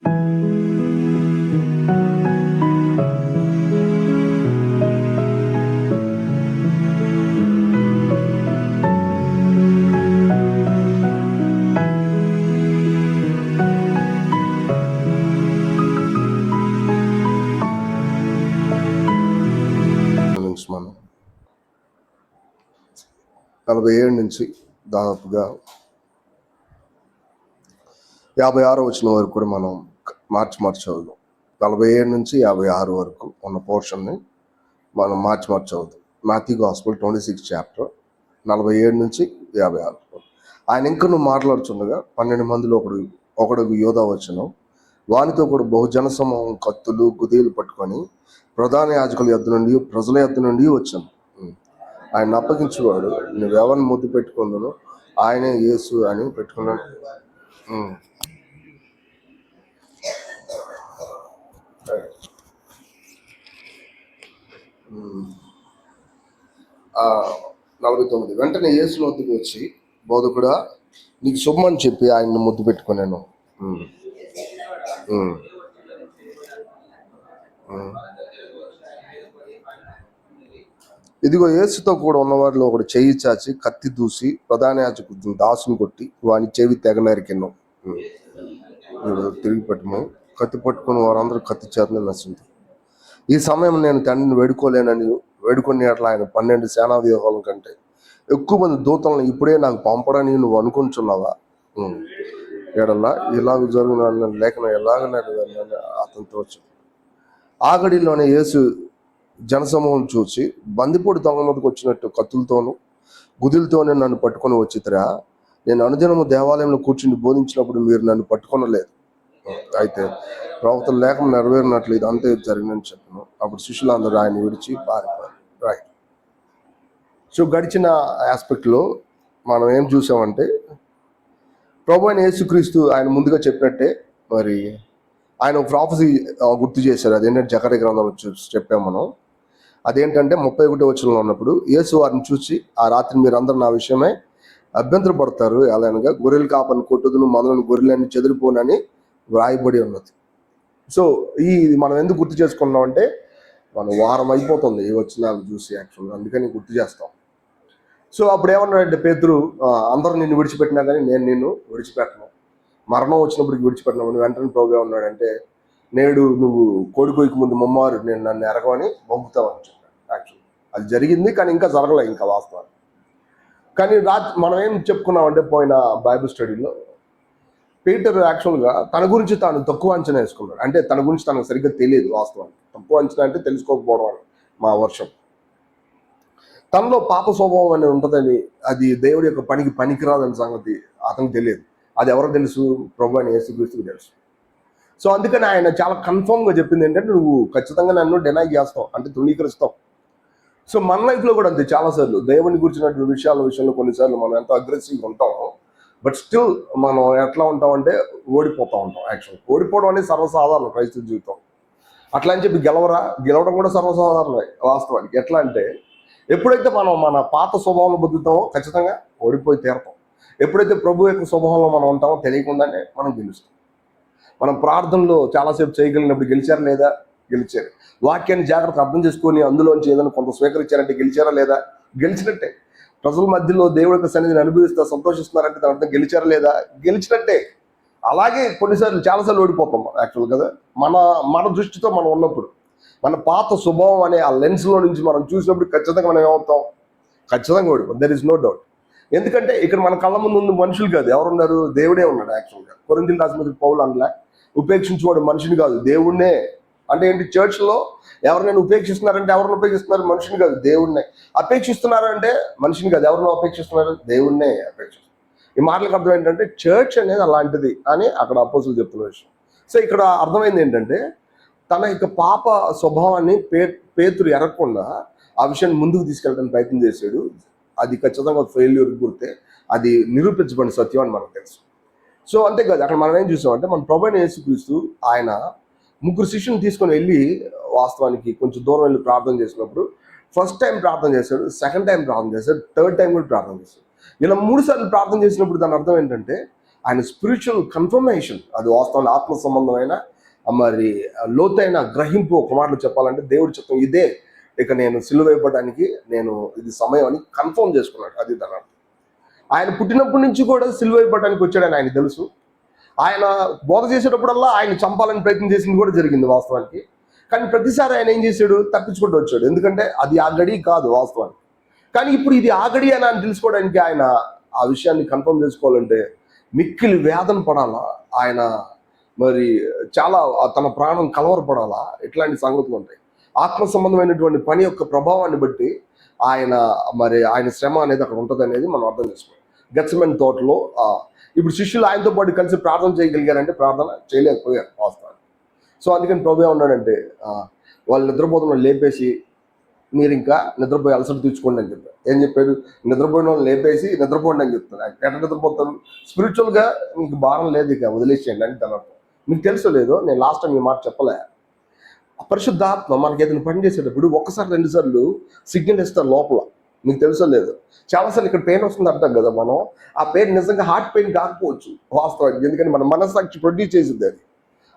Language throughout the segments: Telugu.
మనం 47 నుంచి దాదాపుగా 56 వచ్చిన వరకు కూడా మనం మార్చి చదువుదాం. 47 నుంచి 56 వరకు ఉన్న పోర్షన్ని మనం మార్చి చదువుదాం. మాథ్యూ గాస్పెల్ 26 చాప్టర్ 47 నుంచి 56. ఆయన ఇంకా నువ్వు మాట్లాడుతుండగా 12 మందిలో ఒకడు యోధా వచ్చును, వానితో కూడా బహుజన సమూహం కత్తులు గుదీలు పట్టుకొని ప్రధాన యాజకుల యొద్ద నుండి ప్రజల యొద్ద నుండి వచ్చాను. ఆయన అప్పగించేవాడు, నువ్వెవరిని ముద్దు పెట్టుకుందును ఆయనే యేసు అని పెట్టుకున్నాడు. 49. వెంటనే యేసు వద్దకు వచ్చి, బోధకుడా నీకు శుభమని చెప్పి ఆయన్ని ముద్దు పెట్టుకున్నాను. ఇదిగో యేసుతో కూడా ఉన్నవారిలో ఒకడు చెయ్యి చాచి కత్తి దూసి ప్రధాన యాజకుడు దాసుని కొట్టి వాని చెవి తెగ నరికెను. తిరిగి పెట్టము, కత్తి పట్టుకుని వారందరూ కత్తి చేతనే నశించారు. ఈ సమయం నేను తండ్రిని వేడుకొని అట్లా ఆయన 12 సేనా వ్యూహాల కంటే ఎక్కువ మంది దూతలను ఇప్పుడే నాకు పంపడని నువ్వు అనుకుంటున్నావా? ఎడల్లా ఇలాగ జరుగున లేఖనం ఎలాగ అతనితో వచ్చి ఆగడిలోనే యేసు జనసమూహం చూసి బందిపోటు దొంగ మీదకి వచ్చినట్టు కత్తులతోనూ గుదులతోనే నన్ను పట్టుకొని వచ్చితరా? నేను అనుదినము దేవాలయంలో కూర్చుని బోధించినప్పుడు మీరు నన్ను పట్టుకొనలేదు. అయితే ప్రవక్తల లేఖనం నెరవేరినట్లు ఇది అంతే జరిగిందని చెప్పాను. అప్పుడు శిష్యులందరూ ఆయన విడిచి పారిపోయారు. రైట్. సో గడిచిన ఆస్పెక్ట్లో మనం ఏం చూసామంటే, ప్రభు అయిన యేసుక్రీస్తు ఆయన ముందుగా చెప్పినట్టే మరి ఆయన ఒక ప్రాఫెసీ గుర్తు చేశారు. అదేంటంటే జకర్యా గ్రంథంలో చెప్పాం మనం. అదేంటంటే 31వ వచనంలో ఉన్నప్పుడు, యేసు వారిని చూసి ఆ రాత్రి మీరందరూ నా విషయమై అభ్యంతరపడతారు, ఎలాగనగా గొర్రెలు కాపని కొట్టుదును మొదలైన గొర్రెలన్నీ చెదిరిపోనని వ్రాయబడి ఉన్నది. సో ఇది మనం ఎందుకు గుర్తు చేసుకున్నాం అంటే, మనం వారం అయిపోతుంది ఈ వచనాలు చూసి యాక్చువల్గా, అందుకని గుర్తు చేస్తాం. సో అప్పుడు ఏమన్నాడంటే పేతురు, అందరూ నిన్ను విడిచిపెట్టినా కానీ నేను నిన్ను విడిచిపెట్టను, మరణం వచ్చినప్పటికి విడిచిపెట్టినామని. వెంటనే ప్రభు ఏమన్నాడంటే, నేడు నువ్వు కోడికోయికి ముందు ముమ్మారు నేను నన్ను ఎరగమని పంపుతావు అని చెప్పాను. యాక్చువల్ అది జరిగింది, కానీ ఇంకా జరగలే ఇంకా వాస్తవాలు. కానీ మనం ఏం చెప్పుకున్నామంటే పోయిన బైబిల్ స్టడీలో, పీటర్ యాక్చువల్గా తన గురించి తాను తక్కువ అంచనా వేసుకున్నాడు. అంటే తన గురించి తనకు సరిగ్గా తెలియదు వాస్తవానికి. తక్కువ అంచనా అంటే తెలుసుకోకపోవడం అని మా వర్షం. తనలో పాప స్వభావం అనేది ఉంటుందని, అది దేవుడి యొక్క పనికి పనికిరాదని సంగతి అతనికి తెలియదు. అది ఎవరు తెలుసు? ప్రభు అయిన యేసుక్రీస్తుకు తెలుసు. సో అందుకని ఆయన చాలా కన్ఫర్మ్గా చెప్పింది ఏంటంటే, నువ్వు ఖచ్చితంగా నన్ను డెనై చేస్తావు, అంటే తృణీకరిస్తావు. సో మన లైఫ్లో కూడా అంతే. చాలాసార్లు దేవుని గురించినటువంటి విషయంలో కొన్నిసార్లు మనం ఎంతో అగ్రెసివ్గా ఉంటాము, బట్ స్టిల్ మనం ఎట్లా ఉంటామంటే ఓడిపోతూ ఉంటాం. యాక్చువల్ ఓడిపోవడం అనేది సర్వసాధారణం క్రైస్తవ జీవితం. అట్లా అని చెప్పి గెలవడం కూడా సర్వసాధారణమే వాస్తవానికి. ఎట్లా అంటే, ఎప్పుడైతే మనం మన పాత స్వభావంలో బతుకుతామో ఖచ్చితంగా ఓడిపోయి తీరతాం. ఎప్పుడైతే ప్రభు యొక్క స్వభావంలో మనం ఉంటామో తెలియకుండానే మనం గెలుస్తాం. మనం ప్రార్థనలో చాలాసేపు చేయగలిగినప్పుడు గెలిచారా లేదా? గెలిచారు. వాక్యాన్ని జాగ్రత్త అర్థం చేసుకొని అందులోంచి ఏదైనా కొంత స్వీకరించారంటే గెలిచారా లేదా? గెలిచినట్టే. ప్రజల మధ్యలో దేవుడి యొక్క సన్నిధిని అనుభవిస్తూ సంతోషిస్తున్నారంటే దాని అర్థం గెలిచారా లేదా? గెలిచినట్టే. అలాగే కొన్నిసార్లు చాలాసార్లు ఓడిపోతాం యాక్చువల్ కదా. మన దృష్టితో మనం ఉన్నప్పుడు, మన పాత స్వభావం అనే ఆ లెన్స్లో నుంచి మనం చూసినప్పుడు ఖచ్చితంగా మనం ఏమవుతాం? ఖచ్చితంగా ఓడిపోతాం. There is no doubt. ఎందుకంటే ఇక్కడ మన కళ్ళ ముందు ఉన్న మనుషులు కాదు, ఎవరున్నారు? దేవుడే ఉన్నాడు. యాక్చువల్గా కొరింథీయుల రాసిన పౌలు అనలే, ఉపేక్షించుకోవడం మనిషిని కాదు దేవుణ్ణే. అంటే ఏంటి? చర్చ్లో ఎవరినైనా ఉపేక్షిస్తున్నారంటే ఎవరిని ఉపేక్షిస్తున్నారు? మనిషిని కాదు, దేవుణ్ణే. అపేక్షిస్తున్నారంటే మనిషిని కాదు, ఎవరినో అపేక్షిస్తున్నారు? దేవుణ్ణే అపేక్షిస్తున్నారు. ఈ మాటలకు అర్థం ఏంటంటే, చర్చ్ అనేది అలాంటిది అని అక్కడ అపోస్తులు చెప్తున్న విషయం. సో ఇక్కడ అర్థమైంది ఏంటంటే, తన యొక్క పాప స్వభావాన్ని పేతురు ఎరగకుండా ఆ విషయాన్ని ముందుకు తీసుకెళ్ళడానికి ప్రయత్నం చేశాడు. అది ఖచ్చితంగా ఫెయిల్యూర్ గుర్తే, అది నిరూపించబడిన సత్యం అని మనకు తెలుసు. సో అంతేకాదు, అక్కడ మనం ఏం చూసామంటే, మన ప్రభు అయిన యేసుక్రీస్తు ఆయన 3 శిష్యుని తీసుకొని వెళ్ళి వాస్తవానికి కొంచెం దూరం వెళ్ళి ప్రార్థన చేసినప్పుడు, ఫస్ట్ టైం ప్రార్థన చేశాడు, సెకండ్ టైం ప్రార్థన చేశాడు, థర్డ్ టైం కూడా ప్రార్థన చేశాడు. ఇలా 3 సార్లు ప్రార్థన చేసినప్పుడు దాని అర్థం ఏంటంటే, ఆయన స్పిరిచువల్ కన్ఫర్మేషన్, అది వాస్తవాన్ని ఆత్మ సంబంధమైన మరి లోతైన గ్రహింపు. ఒక మాటలో చెప్పాలంటే దేవుడి చిత్తం ఇదే, ఇక నేను సిలువ వేయబడడానికి నేను ఇది సమయం అని కన్ఫర్మ్ చేసుకున్నాడు. అది దాని అర్థం. ఆయన పుట్టినప్పటి నుంచి కూడా సిలువ వేయబడడానికి వచ్చాడని ఆయన తెలుసు. ఆయన బోధ చేసేటప్పుడల్లా ఆయన చంపాలని ప్రయత్నం చేసింది కూడా జరిగింది వాస్తవానికి. కానీ ప్రతిసారి ఆయన ఏం చేశాడు, తప్పించుకుంటూ వచ్చాడు. ఎందుకంటే అది ఆ గడి కాదు వాస్తవానికి. కానీ ఇప్పుడు ఇది ఆ గడి అని ఆయన తెలుసుకోవడానికి, ఆయన ఆ విషయాన్ని కన్ఫర్మ్ చేసుకోవాలంటే మిక్కిలి వేదన పడాలా, ఆయన మరి చాలా తన ప్రాణం కలవరపడాలా, ఇట్లాంటి సంగతులు ఉంటాయి. ఆత్మ సంబంధమైనటువంటి పని యొక్క ప్రభావాన్ని బట్టి ఆయన శ్రమ అనేది అక్కడ ఉంటుంది అనేది మనం అర్థం చేసుకోవాలి. గెత్సెమనే తోటలో ఇప్పుడు శిష్యులు ఆయనతో పాటు కలిసి ప్రార్థన చేయగలిగారంటే ప్రార్థన చేయలేకపోయారు వాస్తవాన్ని. సో అందుకని ప్రభు ఏమన్నాడంటే, వాళ్ళు నిద్రపోతున్న లేపేసి మీరు ఇంకా నిద్రపోయి అలసట తీర్చుకోండి అని చెప్పారు. ఏం చెప్పాడు, నిద్రపోయిన వాళ్ళు లేపేసి నిద్రపోండి అని చెప్తారు. ఎట్లా నిద్రపోతారు, స్పిరిచువల్గా మీకు భారం లేదు, ఇక వదిలేసేయండి అని తన. మీకు తెలుసో లేదో, నేను లాస్ట్ టైం ఈ మాట చెప్పలే, పరిశుద్ధాత్మ మనకి ఏదైనా పని చేసేటప్పుడు ఒకసారి 2 సార్లు సిగ్నల్ ఇస్తారు లోపల. మీకు తెలుసో లేదు, చాలాసార్లు ఇక్కడ పెయిన్ వస్తుంది అంటాం కదా మనం, ఆ పెయిన్ నిజంగా హార్ట్ పెయిన్ కాకపోవచ్చు వాస్తవానికి, ఎందుకంటే మన మనస్సాక్షి ప్రొడ్యూస్ చేసింది అది.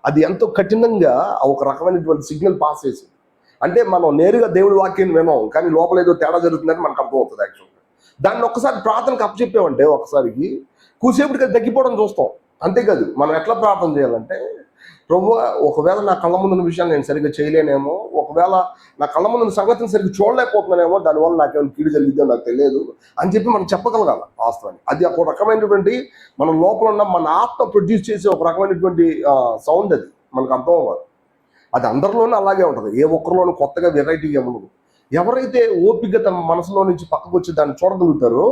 అది ఎంతో కఠినంగా ఒక రకమైనటువంటి సిగ్నల్ పాస్ చేసింది. అంటే మనం నేరుగా దేవుడి వాక్యాన్ని వినాం, కానీ లోపల ఏదో తేడా జరుగుతుందని మనకు అర్థమవుతుంది యాక్చువల్గా. దాన్ని ఒక్కసారి ప్రార్థనకు అప్పచెప్పామంటే ఒకసారికి కూసేపటికి అది తగ్గిపోవడం చూస్తాం. అంతేకాదు మనం ఎట్లా ప్రార్థన చేయాలంటే, ప్రభు ఒకవేళ నా కళ్ళ ముందున్న విషయాలు నేను సరిగ్గా చేయలేనేమో, ఒకవేళ నా కళ్ళ ముందున్న సంగతిని సరిగ్గా చూడలేకపోతున్నానేమో, దానివల్ల నాకేమైనా కీడు జరిగిద్దో నాకు తెలియదు అని చెప్పి మనం చెప్పగలగాలి వాస్తవాన్ని. అది ఒక రకమైనటువంటి మన లోపల ఉన్న మన ఆత్మ ప్రొడ్యూస్ చేసే ఒక రకమైనటువంటి సౌండ్, అది మనకు అర్థం అవ్వాలి. అది అందరిలోనూ అలాగే ఉంటుంది, ఏ ఒక్కరిలోనూ కొత్తగా వెరైటీగా ఉండదు. ఎవరైతే ఓపిక తమ మనసులో నుంచి పక్కకు వచ్చి దాన్ని చూడగలుగుతారో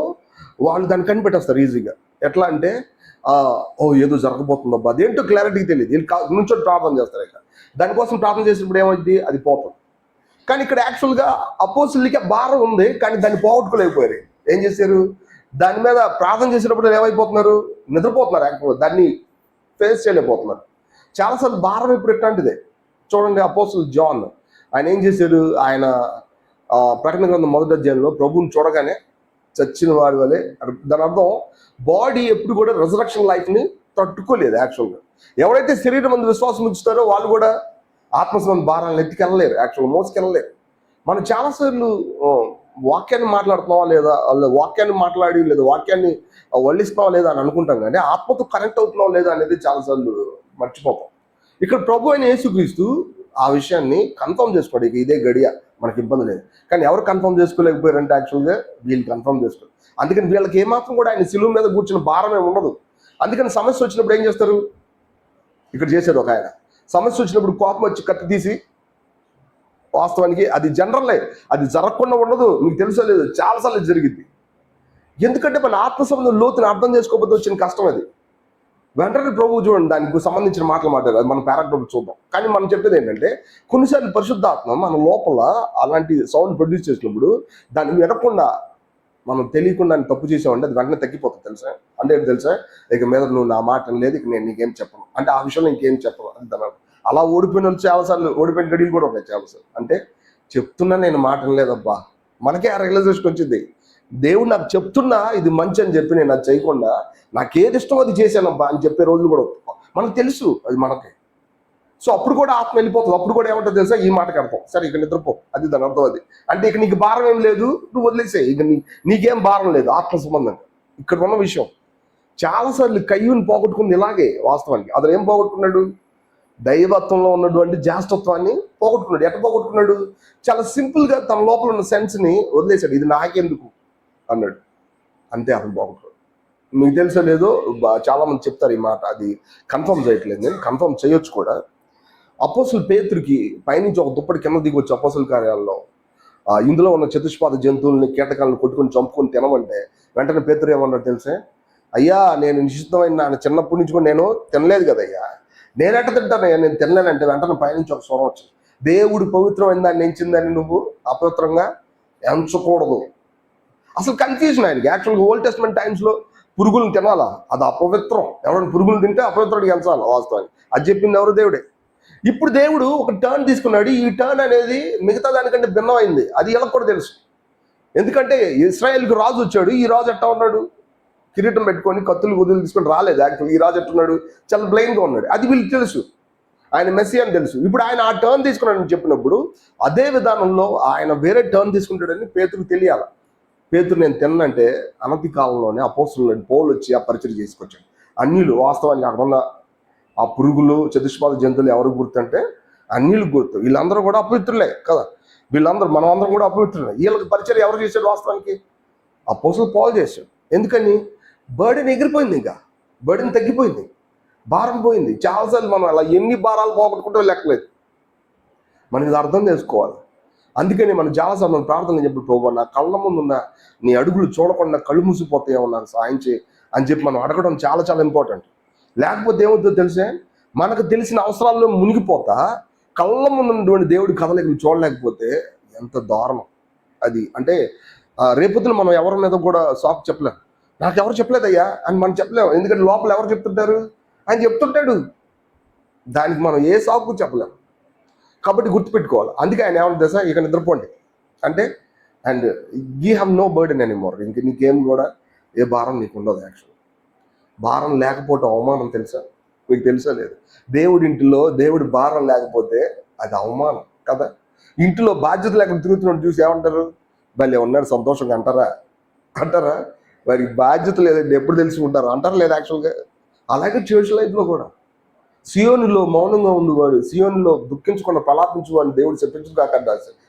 వాళ్ళు దాన్ని కనిపెట్టేస్తారు ఈజీగా. ఎట్లా అంటే ఏదో జరగబోతుందో అదేంటో క్లారిటీకి తెలియదు, వీళ్ళు నుంచో ప్రార్థన చేస్తారు. ఇక దానికోసం ప్రార్థన చేసినప్పుడు ఏమైంది, అది పోతుంది. కానీ ఇక్కడ యాక్చువల్గా అపోస్తులకి భారం ఉంది, కానీ దాన్ని పోగొట్టుకోలేకపోయారు. ఏం చేశారు, దాని మీద ప్రార్థన చేసినప్పుడు ఏమైపోతున్నారు, నిద్రపోతున్నారు. యాక్చువల్గా దాన్ని ఫేస్ చేయలేకపోతున్నారు. చాలాసార్లు భారం ఇప్పుడు ఎట్లాంటిదే చూడండి. అపోస్తులు జాన్ ఆయన ఏం చేశాడు, ఆయన ప్రకటన గ్రంథం 1వ అధ్యాయంలో ప్రభువుని చూడగానే చచ్చిన వాడి వలె, దాని అర్థం బాడీ ఎప్పుడు కూడా రెజరక్షన్ లైఫ్ని తట్టుకోలేదు. యాక్చువల్గా ఎవరైతే శరీరం మంది విశ్వాసం ఉంచుతారో వాళ్ళు కూడా ఆత్మసంబంధ భారాలను ఎత్తికెళ్ళలేరు, యాక్చువల్గా మోసుకెళ్ళలేరు. మనం చాలాసార్లు వాక్యాన్ని మాట్లాడుతున్నావా లేదా, వాక్యాన్ని మాట్లాడి లేదా వాక్యాన్ని వల్లిస్తున్నావా లేదా అని అనుకుంటాం, కానీ ఆత్మతో కనెక్ట్ అవుతున్నావా లేదా అనేది చాలాసార్లు మర్చిపోతాం. ఇక్కడ ప్రభు అయిన యేసుక్రీస్తు ఆ విషయాన్ని కన్ఫర్మ్ చేసుకోండి, ఇక ఇదే గడియ, మనకి ఇబ్బంది లేదు. కానీ ఎవరు కన్ఫర్మ్ చేసుకోలేకపోయారంటే యాక్చువల్గా వీళ్ళు కన్ఫర్మ్ చేసుకోరు. అందుకని వీళ్ళకి ఏమాత్రం కూడా ఆయన సిలువ మీద కూర్చున్న భారమే ఉండదు. అందుకని సమస్య వచ్చినప్పుడు ఏం చేస్తారు, ఇక్కడ చేశారు ఒక ఆయన, సమస్య వచ్చినప్పుడు కోపం వచ్చి కత్తి తీసి, వాస్తవానికి అది జనరల్లే, అది జరగకుండా ఉండదు. మీకు తెలుసో లేదు, చాలాసార్లు జరిగింది. ఎందుకంటే మన ఆత్మ సంబంధం లోతుని అర్థం చేసుకోకపోతే వచ్చిన కష్టం అది. వెంటనే ప్రభువు చూడండి దానికి సంబంధించిన మాటలు మాట్లాడారు, అది మనం పారాగ్రాఫ్ చూద్దాం. కానీ మనం చెప్పేది ఏంటంటే, కొన్నిసార్లు పరిశుద్ధాత్మ మన లోపల అలాంటి సౌండ్ ప్రొడ్యూస్ చేసినప్పుడు దాన్ని వినకుండా మనం తెలియకుండా తప్పు చేసామంటే అది వెంటనే తగ్గిపోతుంది. తెలుసా అంటే ఏంటి తెలుసా, ఇక మీద నువ్వు నా మాట లేదు, ఇక నేను నీకేం చెప్పను అంటే ఆ విషయంలో ఇంకేం చెప్పను అని తన. అలా ఓడిపోయిన వాళ్ళు చాలాసార్లు, ఓడిపోయిన గడియలు కూడా ఉన్నాయి చాలాసార్లు. అంటే చెప్తున్నా నేను మాట లేదబ్బా, మనకే ఆ రియలైజేషన్ వచ్చింది. దేవుడు నాకు చెప్తున్నా ఇది మంచి అని చెప్పి నేను అది చేయకుండా నాకేది ఇష్టం అది చేశానబ్బా అని చెప్పే రోజులు కూడా మనకు తెలుసు, అది మనకి. సో అప్పుడు కూడా ఆత్మ వెళ్ళిపోతుంది. అప్పుడు కూడా ఏమంటుంది తెలుసా, ఈ మాటకి అర్థం, సరే ఇక నిద్రపో, అది దాని అర్థం. అది అంటే ఇక నీకు భారం ఏం లేదు, నువ్వు వదిలేసే, ఇక నీకేం భారం లేదు ఆత్మ సంబంధంగా. ఇక్కడ ఉన్న విషయం చాలాసార్లు కయ్యూని పోగొట్టుకుంది ఇలాగే వాస్తవానికి. అతను ఏం పోగొట్టుకున్నాడు, దైవత్వంలో ఉన్నటువంటి జ్యేష్ఠత్వాన్ని పోగొట్టుకున్నాడు. ఎట్లా పోగొట్టుకున్నాడు, చాలా సింపుల్గా తన లోపల ఉన్న సెన్స్ని వదిలేశాడు, ఇది నాకెందుకు అన్నాడు, అంతే అతను పోగొట్టుకున్నాడు. మీకు తెలుసో లేదో చాలా మంది చెప్తారు ఈ మాట, అది కన్ఫర్మ్ చేయట్లేదు, నేను కన్ఫర్మ్ చేయొచ్చు కూడా. అపోస్తుల పేతురుకి పైనుంచి ఒక దుప్పటి కింద దిగి వచ్చి అపోస్తుల కార్యాలలో ఇందులో ఉన్న చతుష్పాద జంతువుల్ని కీటకాలను కొట్టుకుని చంపుకొని తినమంటే వెంటనే పేతురు ఏమన్నాడు తెలుసా, అయ్యా నేను నిశ్చితమైన నా చిన్నప్పటి నుంచి కూడా నేను తినలేదు కదయ్యా, నేను ఎట్ట తింటానయ్యా, నేను తినలేనంటే వెంటనే పైనుంచి ఒక స్వరం వచ్చింది, దేవుడు పవిత్రమైన దాన్ని ఎంచిందని నువ్వు అపవిత్రంగా ఎంచకూడదు. అసలు కన్ఫ్యూజన్ ఆయనకి. యాక్చువల్గా ఓల్డ్ టెస్ట్మెంట్ టైమ్స్లో పురుగులను తినాలా, అది అపవిత్రం, ఎవరైనా పురుగులు తింటే అపవిత్రుడికి ఎంచాలి వాస్తవానికి, అది చెప్పింది ఎవరు, దేవుడే. ఇప్పుడు దేవుడు ఒక టర్న్ తీసుకున్నాడు, ఈ టర్న్ అనేది మిగతా దానికంటే భిన్నమైంది. అది ఎలా కూడా తెలుసు, ఎందుకంటే ఇశ్రాయేల్కి రాజు వచ్చాడు, ఈ రాజు ఎట్టా ఉన్నాడు, కిరీటం పెట్టుకొని కత్తులు గుదులు తీసుకొని రాలేదు. యాక్చువల్ ఈ రాజు ఎట్టున్నాడు, చాలా బ్లైండ్గా ఉన్నాడు. అది వీళ్ళకి తెలుసు, ఆయన మెస్సీ అని తెలుసు. ఇప్పుడు ఆయన ఆ టర్న్ తీసుకున్నాడని చెప్పినప్పుడు అదే విధానంలో ఆయన వేరే టర్న్ తీసుకుంటాడని పేతురుకు తెలియాలి. పేతురు నేను తిన్నంటే అనతి కాలంలోనే అపోస్తులు పౌలు వచ్చి ఆ పరిచయం చేసుకొచ్చాడు. అన్యులు వాస్తవానికి అక్కడ ఉన్న ఆ పురుగులు చతుష్పాద జంతువులు ఎవరు గుర్తు అంటే అన్యులు గుర్తు. వీళ్ళందరూ కూడా అపవిత్రులే కదా, వీళ్ళందరూ మనం అందరం కూడా అపవిత్రులే. వీళ్ళకి పరిచయం ఎవరు చేశాడు? వాస్తవానికి అపోస్తులు పౌలు చేశాడు. ఎందుకని? బర్డెన్ ఎగిరిపోయింది, ఇంకా బర్డెన్ తగ్గిపోయింది, భారం పోయింది. చాలాసార్లు మనం అలా ఎన్ని భారాలు పోగొట్టుకుంటే లెక్కలేదు. మనం ఇది అర్థం చేసుకోవాలి. అందుకని మనం చాలాసార్లు మనం ప్రార్థన చెప్పి ప్రభు నా కళ్ళ ముందు ఉన్న నీ అడుగులు చూడకుండా కళ్ళు మూసిపోతాయేమో నాకు సాయం చేయి అని చెప్పి మనం అడగడం చాలా చాలా ఇంపార్టెంట్. లేకపోతే ఏమవుతుందో తెలిసే, మనకు తెలిసిన అవసరాల్లో మునిగిపోతా కళ్ళ ముందు ఉన్నటువంటి దేవుడి కథలకు చూడలేకపోతే ఎంత దారుణం అది. అంటే రేపొద్దున మనం ఎవరి మీద కూడా సాకు చెప్పలేం. నాకు ఎవరు చెప్పలేదయ్యా అని మనం చెప్పలేము, ఎందుకంటే లోపల ఎవరు చెప్తుంటారు? ఆయన చెప్తుంటాడు. దానికి మనం ఏ సాకు చెప్పలేం. కాబట్టి గుర్తుపెట్టుకోవాలి. అందుకే ఆయన ఏమన్నా తెలుసా, ఇక నిద్రపోండి అంటే, and you have no burden anymore. ఇంక నీకేం కూడా ఏ భారం నీకు ఉండదు. యాక్చువల్ భారం లేకపోవటం అవమానం, తెలుసా? మీకు తెలుసా లేదు? దేవుడి ఇంటిలో దేవుడి భారం లేకపోతే అది అవమానం కదా. ఇంటిలో బాధ్యత లేకుండా తిరుగుతున్నాడు చూసి ఏమంటారు? వాళ్ళు ఉన్నాడు సంతోషంగా అంటారా? వారికి బాధ్యత లేదండి ఎప్పుడు తెలుసుకుంటారు అంటారు లేదు యాక్చువల్గా. అలాగే చర్చ్ లైఫ్లో కూడా సియోనులో మౌనంగా ఉండేవాడు, సియోనులో దుఃఖించకుండా ప్రలాపించువాడిని దేవుడు చెప్పించుగాక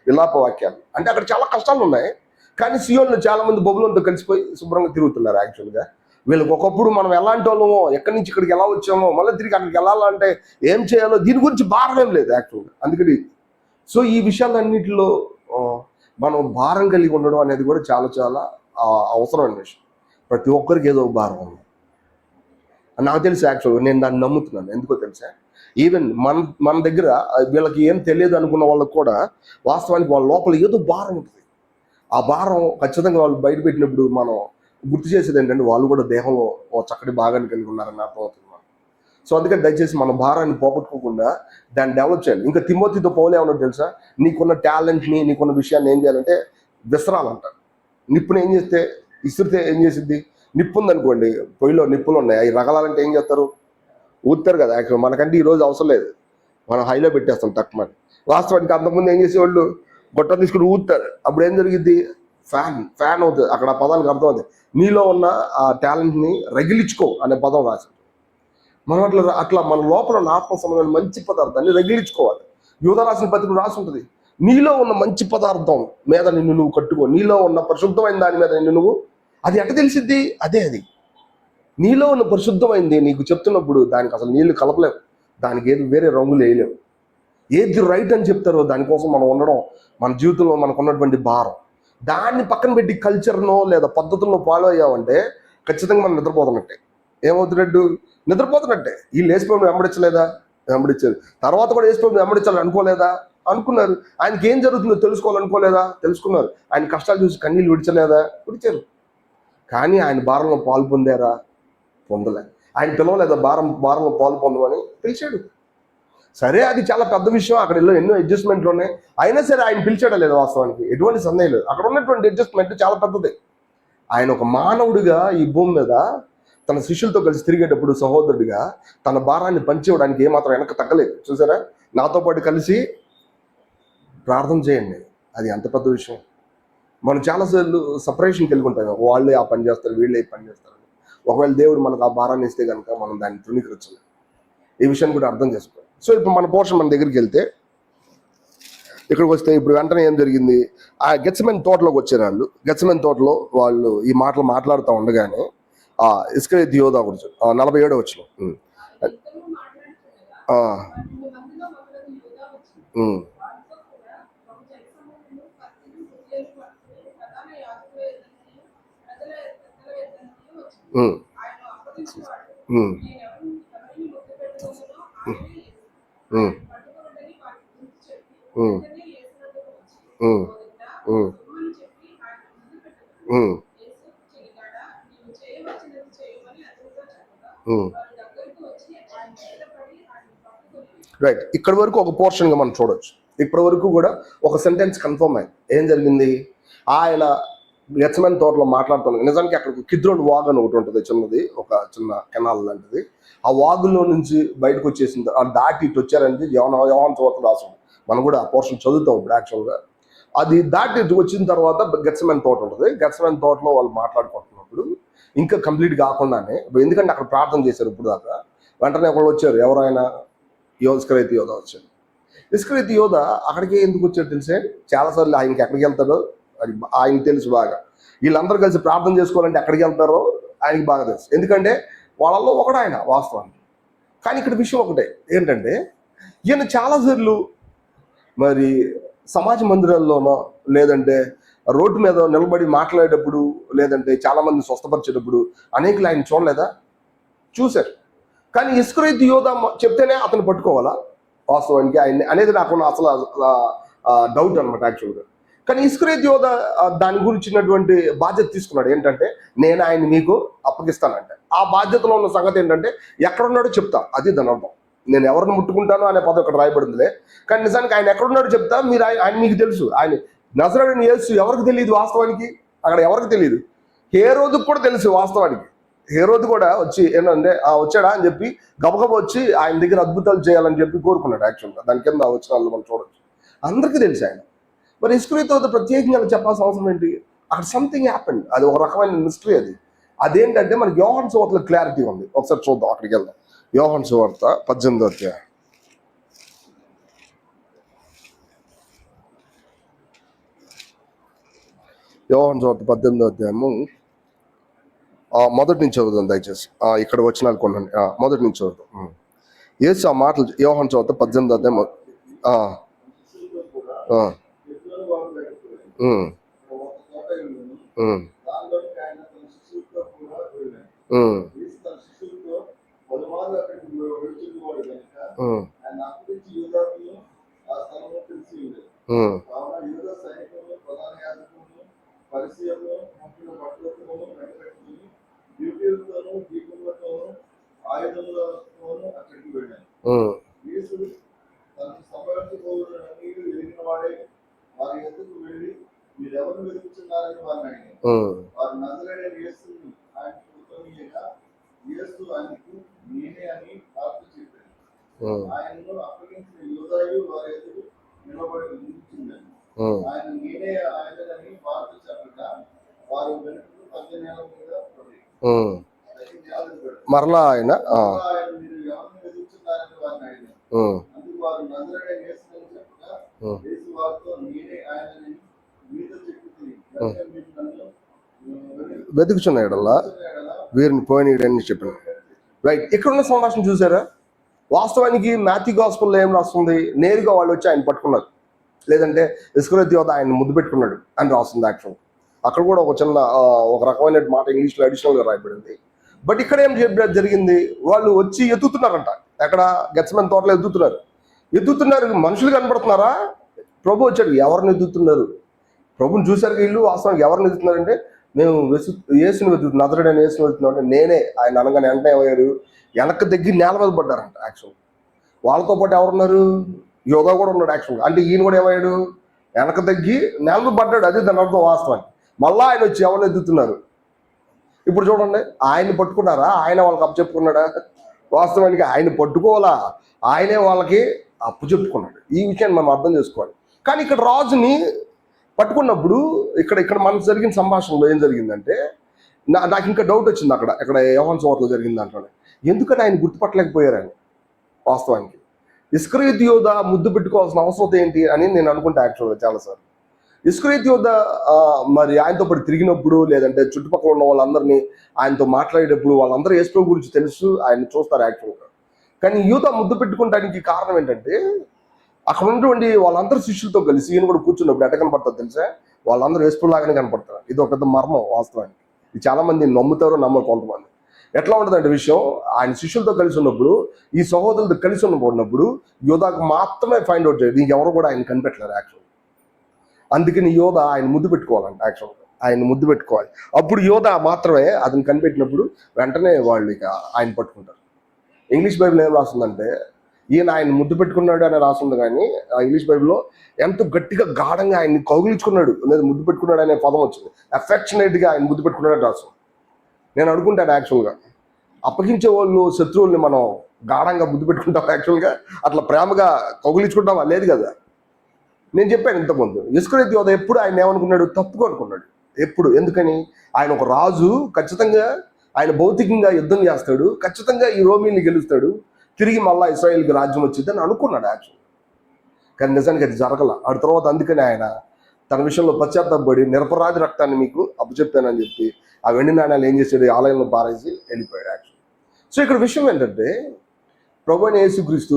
విలాప వాక్యాలు. అంటే అక్కడ చాలా కష్టాలు ఉన్నాయి, కానీ సియోన్లో చాలా మంది బొబ్బులంతో కలిసిపోయి శుభ్రంగా తిరుగుతున్నారు. యాక్చువల్గా వీళ్ళకి ఒకప్పుడు మనం ఎలాంటి వాళ్ళమో, ఎక్కడి నుంచి ఇక్కడికి ఎలా వచ్చామో, మళ్ళీ తిరిగి అక్కడికి వెళ్ళాలంటే ఏం చేయాలో దీని గురించి భారం ఏం లేదు యాక్చువల్గా. అందుకని సో ఈ విషయాలన్నింటిలో మనం భారం కలిగి ఉండడం అనేది కూడా చాలా చాలా అవసరమైన విషయం. ప్రతి ఒక్కరికి ఏదో భారం ఉంది నాకు తెలుసు. యాక్చువల్గా నేను దాన్ని నమ్ముతున్నాను. ఎందుకో తెలుసా, ఈవెన్ మన దగ్గర వీళ్ళకి ఏం తెలియదు అనుకున్న వాళ్ళకి కూడా వాస్తవానికి వాళ్ళ లోపల ఏదో భారం ఉంటుంది. ఆ భారం ఖచ్చితంగా వాళ్ళు బయట పెట్టినప్పుడు మనం గుర్తు చేసేది ఏంటంటే వాళ్ళు కూడా దేహంలో ఓ చక్కటి భాగాన్ని కలిగి ఉన్నారని అర్థమవుతుంది. సో అందుకని దయచేసి మన భారాన్ని పోగొట్టుకోకుండా దాన్ని డెవలప్ చేయాలి. ఇంకా తిమోతితో పౌలు ఏమన్నా తెలుసా, నీకున్న టాలెంట్ని, నీకున్న విషయాన్ని ఏం చేయాలంటే విసరాలంట. నిప్పుని ఏం చేస్తే, ఇసురితే ఏం చేసిద్ది? నిప్పు ఉందనుకోండి, పొయ్యిలో నిప్పులు ఉన్నాయి, అవి రగలాలంటే ఏం చేస్తారు? ఊతారు కదా. యాక్చువల్ మనకంటే ఈరోజు అవసరం లేదు, మనం హైలో పెట్టేస్తాం తక్కువ. వాస్తవానికి అంతకుముందు ఏం చేసేవాళ్ళు గొట్టం తీసుకుని ఊతారు. అప్పుడు ఏం జరిగింది? ఫ్యాన్ అవుతుంది. అక్కడ ఆ పదానికి అర్థం అవుతుంది, నీలో ఉన్న ఆ టాలెంట్ని రగిలించుకో అనే పదం రాసి. మనం అట్లా మన లోపల ఉన్న ఆత్మ సంబంధమైన మంచి పదార్థాన్ని రగిలించుకోవాలి. యూదా రాసిన పత్రిక రాసి ఉంటుంది, నీలో ఉన్న మంచి పదార్థం మీద నిన్ను నువ్వు కట్టుకో, నీలో ఉన్న పరిశుద్ధమైన దాని మీద నిన్ను నువ్వు. అది ఎట్ట తెలిసిద్ది? అది నీలో ఉన్న పరిశుద్ధమైంది నీకు చెప్తున్నప్పుడు దానికి అసలు నీళ్లు కలపలేవు, దానికి ఏది వేరే రంగులు వేయలేవు. ఏది రైట్ అని చెప్తారో దానికోసం మనం ఉండడం మన జీవితంలో మనకు ఉన్నటువంటి భారం. దాన్ని పక్కన పెట్టి కల్చర్నో లేదా పద్ధతుల్లో ఫాలో అయ్యామంటే ఖచ్చితంగా మనం నిద్రపోతున్నట్టే. ఏమవుతున్నట్టు? నిద్రపోతున్నట్టే. వీళ్ళు వేసిపోయి వెంబడించలేదా? వెంబడించారు. తర్వాత కూడా వేసిపోయి వెంబడించాలని అనుకోలేదా? అనుకున్నారు. ఆయనకి ఏం జరుగుతుందో తెలుసుకోవాలనుకోలేదా? తెలుసుకున్నారు. ఆయన కష్టాలు చూసి కన్నీళ్ళు విడిచలేదా? విడిచారు. కానీ ఆయన భారంలో పాలు పొందారా? పొందలే. ఆయన పిలవలేదా భారంలో పాలు పొందమని? పిలిచాడు. సరే, అది చాలా పెద్ద విషయం, అక్కడ ఎన్నో అడ్జస్ట్మెంట్లు ఉన్నాయి. అయినా సరే ఆయన పిలిచాడా లేదు? వాస్తవానికి ఎటువంటి సందేహం లేదు. అక్కడ ఉన్నటువంటి అడ్జస్ట్మెంట్ చాలా పెద్దది. ఆయన ఒక మానవుడిగా ఈ భూమి మీద తన శిష్యులతో కలిసి తిరిగేటప్పుడు సహోదరుడిగా తన భారాన్ని పంచివ్వడానికి ఏమాత్రం వెనక తగ్గలేదు. చూసారా? నాతో పాటు కలిసి ప్రార్థన చేయండి. అది ఎంత పెద్ద విషయం. మనం చాలాసార్లు సపరేషన్కి వెళ్ళుకుంటాం, వాళ్ళే ఆ పని చేస్తారు, వీళ్ళే ఈ పని చేస్తారు. ఒకవేళ దేవుడు మనకు ఆ భారాన్ని ఇస్తే కనుక మనం దాన్ని తృణీకరించాలి. ఈ విషయాన్ని కూడా అర్థం చేసుకోవాలి. సో ఇప్పుడు మన పోర్షన్ మన దగ్గరికి వెళ్తే, ఇక్కడికి వస్తే ఇప్పుడు వెంటనే ఏం జరిగింది? ఆ గెత్సెమనే తోటలోకి వచ్చారు వాళ్ళు. గెత్సెమనే తోటలో వాళ్ళు ఈ మాటలు మాట్లాడుతూ ఉండగానే ఇస్కరియోతు యోధా గురించి 47వ వచనం. రైట్. ఇక్కడి వరకు ఒక పోర్షన్గా మనం చూడవచ్చు. ఇప్పటి వరకు కూడా ఒక సెంటెన్స్ కన్ఫర్మ్ అయింది. ఏం జరిగింది? ఆయన గెత్సెమనే తోటలో మాట్లాడుతున్నాను. నిజానికి అక్కడ కిద్రోన్ వాగ్ అని ఒకటి ఉంటుంది, చిన్నది, ఒక చిన్న కెనాల్ లాంటిది. ఆ వాగులో నుంచి బయటకు వచ్చేసింది, ఆ దాటి ఇటు వచ్చారంటే యోహాను సువార్త రాసింది. మనం కూడా ఆ పోర్షన్ చదువుతాం ఇప్పుడు యాక్చువల్గా. అది దాటి ఇటు వచ్చిన తర్వాత గెత్సెమనే తోట ఉంటుంది. గెత్సెమనే తోటలో వాళ్ళు మాట్లాడుకుంటున్నప్పుడు ఇంకా కంప్లీట్ కాకుండానే, ఎందుకంటే అక్కడ ప్రార్థన చేశారు ఇప్పుడు దాకా, వెంటనే ఒకళ్ళు వచ్చారు. ఎవరైనా ఇస్కరియోతు యోధ వచ్చారు. ఇస్కరియోతు యోధ అక్కడికి ఎందుకు వచ్చాడు తెలిసే? చాలాసార్లు ఆయనకి ఎక్కడికి వెళ్తాడో అది ఆయనకి తెలుసు బాగా. వీళ్ళందరూ కలిసి ప్రార్థన చేసుకోవాలంటే ఎక్కడికి వెళ్తారో ఆయనకి బాగా తెలుసు, ఎందుకంటే వాళ్ళల్లో ఒకడు ఆయన వాస్తవానికి. కానీ ఇక్కడ విషయం ఒకటే ఏంటంటే, ఈయన చాలాసార్లు మరి సమాజ మందిరాల్లోనో లేదంటే రోడ్డు మీద నిలబడి మాట్లాడేటప్పుడు లేదంటే చాలా మంది స్వస్థపరిచేటప్పుడు అనేకులు ఆయన చూడలేదా? చూశారు. కానీ ఇస్కరియోతు యోధ చెప్తేనే అతను పట్టుకోవాలా వాస్తవానికి ఆయన అనేది నాకు అసలు డౌట్ అనమాట యాక్చువల్గా. కానీ ఇస్కరియోతు యోధ దాని గురించినటువంటి బాధ్యత తీసుకున్నాడు. ఏంటంటే, నేను ఆయన మీకు అప్పగిస్తానంటే ఆ బాధ్యతలో ఉన్న సంగతి ఏంటంటే, ఎక్కడున్నాడో చెప్తా, అది దాని అర్థం. నేను ఎవరిని ముట్టుకుంటానో అనే పదం ఇక్కడ రాయబడిందిలే, కానీ నిజానికి ఆయన ఎక్కడున్నాడో చెప్తా. మీరు ఆయన మీకు తెలుసు. ఆయన నజరేయుడైన యేసు ఎవరికి తెలియదు వాస్తవానికి? అక్కడ ఎవరికి తెలియదు? హేరోదుకు కూడా తెలుసు వాస్తవానికి. హేరోదు కూడా వచ్చి ఏంటంటే వచ్చాడా అని చెప్పి గబగబ వచ్చి ఆయన దగ్గర అద్భుతాలు చేయాలని చెప్పి కోరుకున్నాడు యాక్చువల్గా. దాని కింద వచ్చిన వాళ్ళు మనం చూడొచ్చు, అందరికీ తెలుసు ఆయన. మరి ఇస్కరియోతు ప్రత్యేకంగా చెప్పాల్సిన అవసరం ఏంటి? అక్కడ సంథింగ్ హ్యాపెండ్, అది ఒక రకమైన మిస్టరీ. అదేంటంటే మనకి యోహాను సువార్తలో క్లారిటీ ఉంది. ఒకసారి చూద్దాం, అక్కడికి వెళ్దాం. యోహాను సువార్త 18వ అధ్యాయం. యోహాను సువార్త 18వ అధ్యాయము మొదటి నుంచి చదువుదాం దయచేసి. ఇక్కడ వచనాలు కొనండి, మొదటి నుంచి చదువుదాం. యేసు ఆ మాటలు, యోహాను సువార్త 18వ అధ్యాయం. మరలా ఆయన వెతుకుచున్నాడల్లా వీరిని పోయినని చెప్పాను. రైట్, ఇక్కడున్న సంభాషణ చూసారా? వాస్తవానికి మాథ్యూ గాస్పెల్లో ఏం రాస్తుంది? నేరుగా వాళ్ళు వచ్చి ఆయన పట్టుకున్నారు, లేదంటే ఇస్కరియోతు యోధ ఆయన ముద్దు పెట్టుకున్నాడు అని రాస్తుంది యాక్చువల్. అక్కడ కూడా ఒక చిన్న ఒక రకమైన మాట ఇంగ్లీష్లో అడిషనల్గా రాయబడింది. బట్ ఇక్కడ ఏం జరిగింది? వాళ్ళు వచ్చి ఎత్తుతున్నారంట. ఎక్కడ? గెత్సెమనే తోటలో ఎత్తుతున్నారు. మనుషులు కనబడుతున్నారా? ప్రభు వచ్చాడు. ఎవరిని ఎత్తుతున్నారు? ప్రభుని చూశారు వీళ్ళు. వాస్తవానికి ఎవరిని ఎత్తుతున్నారంటే, మేము యేసుని వెతుకుతున్నాం, నజరేయుడైన యేసుని వెతుకుతున్నాం అంటే నేనే ఆయన అనగానే వెంటనే అయ్యారు, వెనక్కి దగ్గర నేల మీద పడ్డారంట యాక్చువల్. వాళ్ళతో పాటు ఎవరున్నారు? యోధా కూడా ఉన్నాడు యాక్చువల్గా. అంటే ఈయన కూడా ఏమయ్యాడు? వెనక తగ్గి నేల మీద పడ్డాడు. అది దాని అర్థం వాస్తవానికి. మళ్ళా ఆయన వచ్చి ఎవరిని ఎత్తుతున్నారు? ఇప్పుడు చూడండి, ఆయన్ని పట్టుకున్నారా? ఆయన వాళ్ళకి అప్పు చెప్పుకున్నాడా? వాస్తవానికి ఆయన పట్టుకోవాలా, ఆయనే వాళ్ళకి అప్పు చెప్పుకున్నాడు. ఈ విషయాన్ని మనం అర్థం చేసుకోవాలి. కానీ ఇక్కడ రాజుని పట్టుకున్నప్పుడు ఇక్కడ మనకు జరిగిన సంభాషణలో ఏం జరిగిందంటే, నాకు ఇంకా డౌట్ వచ్చింది. అక్కడ యోహాను సువార్తలో జరిగిన దాంట్లోనే ఎందుకంటే ఆయన గుర్తుపట్టలేకపోయారు ఆయన. వాస్తవానికి ఇస్కరియోతు యోధ ముద్దు పెట్టుకోవాల్సిన అవసరం ఏంటి అని నేను అనుకుంటా యాక్చువల్గా చాలాసార్లు. ఇస్కరియోతు యోధ మరి ఆయనతో పాటు తిరిగినప్పుడు లేదంటే చుట్టుపక్కల ఉన్న వాళ్ళందరినీ ఆయనతో మాట్లాడేటప్పుడు వాళ్ళందరూ యేసు గురించి తెలుసు, ఆయన చూస్తారు యాక్చువల్గా. కానీ యూదా ముద్దు పెట్టుకోవడానికి కారణం ఏంటంటే, అక్కడ ఉన్నటువంటి వాళ్ళందరూ శిష్యులతో కలిసి ఈయన కూడా కూర్చున్నప్పుడు ఎట్ట కనపడతారు తెలుసా? వాళ్ళందరూ యేసు లాగానే కనపడతారు. ఇది ఒక పెద్ద మర్మం వాస్తవానికి. ఇది చాలా మంది నమ్ముతారు, నమ్మరు కొంతమంది. ఎట్లా ఉంటుందంటే విషయం, ఆయన శిష్యులతో కలిసి ఉన్నప్పుడు, ఈ సహోదరులతో కలిసి ఉన్నప్పుడు యోధాకు మాత్రమే ఫైండ్ అవుట్ చేయదు, ఇంకెవరు కూడా ఆయన కనిపెట్టలేరు యాక్చువల్. అందుకని యోధ ఆయన ముద్దు పెట్టుకోవాలంట యాక్చువల్గా. ఆయన ముద్దు పెట్టుకోవాలి. అప్పుడు యోధ మాత్రమే అతను కనిపెట్టినప్పుడు వెంటనే వాళ్ళు ఇక ఆయన పట్టుకుంటారు. ఇంగ్లీష్ బైబిల్ ఏం రాస్తుందంటే, ఈయన ఆయన ముద్దు పెట్టుకున్నాడు అని రాస్తుంది, కానీ ఆ ఇంగ్లీష్ బైబిల్లో ఎంతో గట్టిగా గాఢంగా ఆయన్ని కౌగిలించుకున్నాడు లేదా ముద్దు పెట్టుకున్నాడు అనే పదం వచ్చింది. అఫెక్షనేట్గా ఆయన ముద్దు పెట్టుకున్నాడు రాసు. నేను అనుకుంటాను యాక్చువల్గా అప్పగించే వాళ్ళు శత్రువుల్ని మనం గాఢంగా ముద్దు పెట్టుకుంటాం, యాక్చువల్గా అట్లా ప్రేమగా కౌగిలించుకుంటామా? లేదు కదా. నేను చెప్పాను ఇంతకుముందు, ఇస్కరియోతు యోధ ఎప్పుడు ఆయన ఏమనుకున్నాడు? తప్పుగా అనుకున్నాడు ఎప్పుడు. ఎందుకని? ఆయన ఒక రాజు, ఖచ్చితంగా ఆయన భౌతికంగా యుద్ధం చేస్తాడు, ఖచ్చితంగా ఈ రోమీని గెలుస్తాడు, తిరిగి మళ్ళీ ఇశ్రాయేల్కి రాజ్యం వచ్చిందని అనుకున్నాడు యాక్చువల్. కానీ నిజానికి అది జరగల. ఆ తర్వాత అందుకని ఆయన తన విషయంలో పశ్చాత్తాపడి నిరపరాధి రక్తాన్ని మీకు అప్పచెప్పానని చెప్పి ఆ వెండి నాణ్యాలు ఏం చేశాడు? ఆలయంలో పారేసి వెళ్ళిపోయాడు యాక్చువల్. సో ఇక్కడ విషయం ఏంటంటే, ప్రభువైన యేసుక్రీస్తు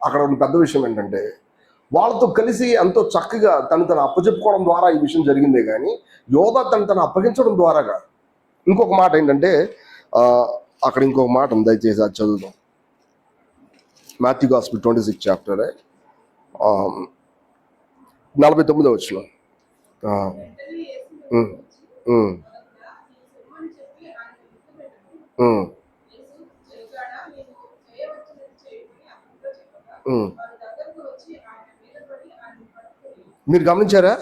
అక్కడ ఉన్న పెద్ద విషయం ఏంటంటే, వాళ్ళతో కలిసి ఎంతో చక్కగా తను అప్పచెప్పుకోవడం ద్వారా ఈ విషయం జరిగిందే కానీ యోధ తను అప్పగించడం ద్వారా కాదు. ఇంకొక మాట ఏంటంటే, అక్కడ ఇంకొక మాట ఉంది, దయచేసి అది చదువుదాం. మాథ్యూ గాస్పెల్ 26 చాప్టర్ 49 వచ్చిన. మీరు గమనించారా?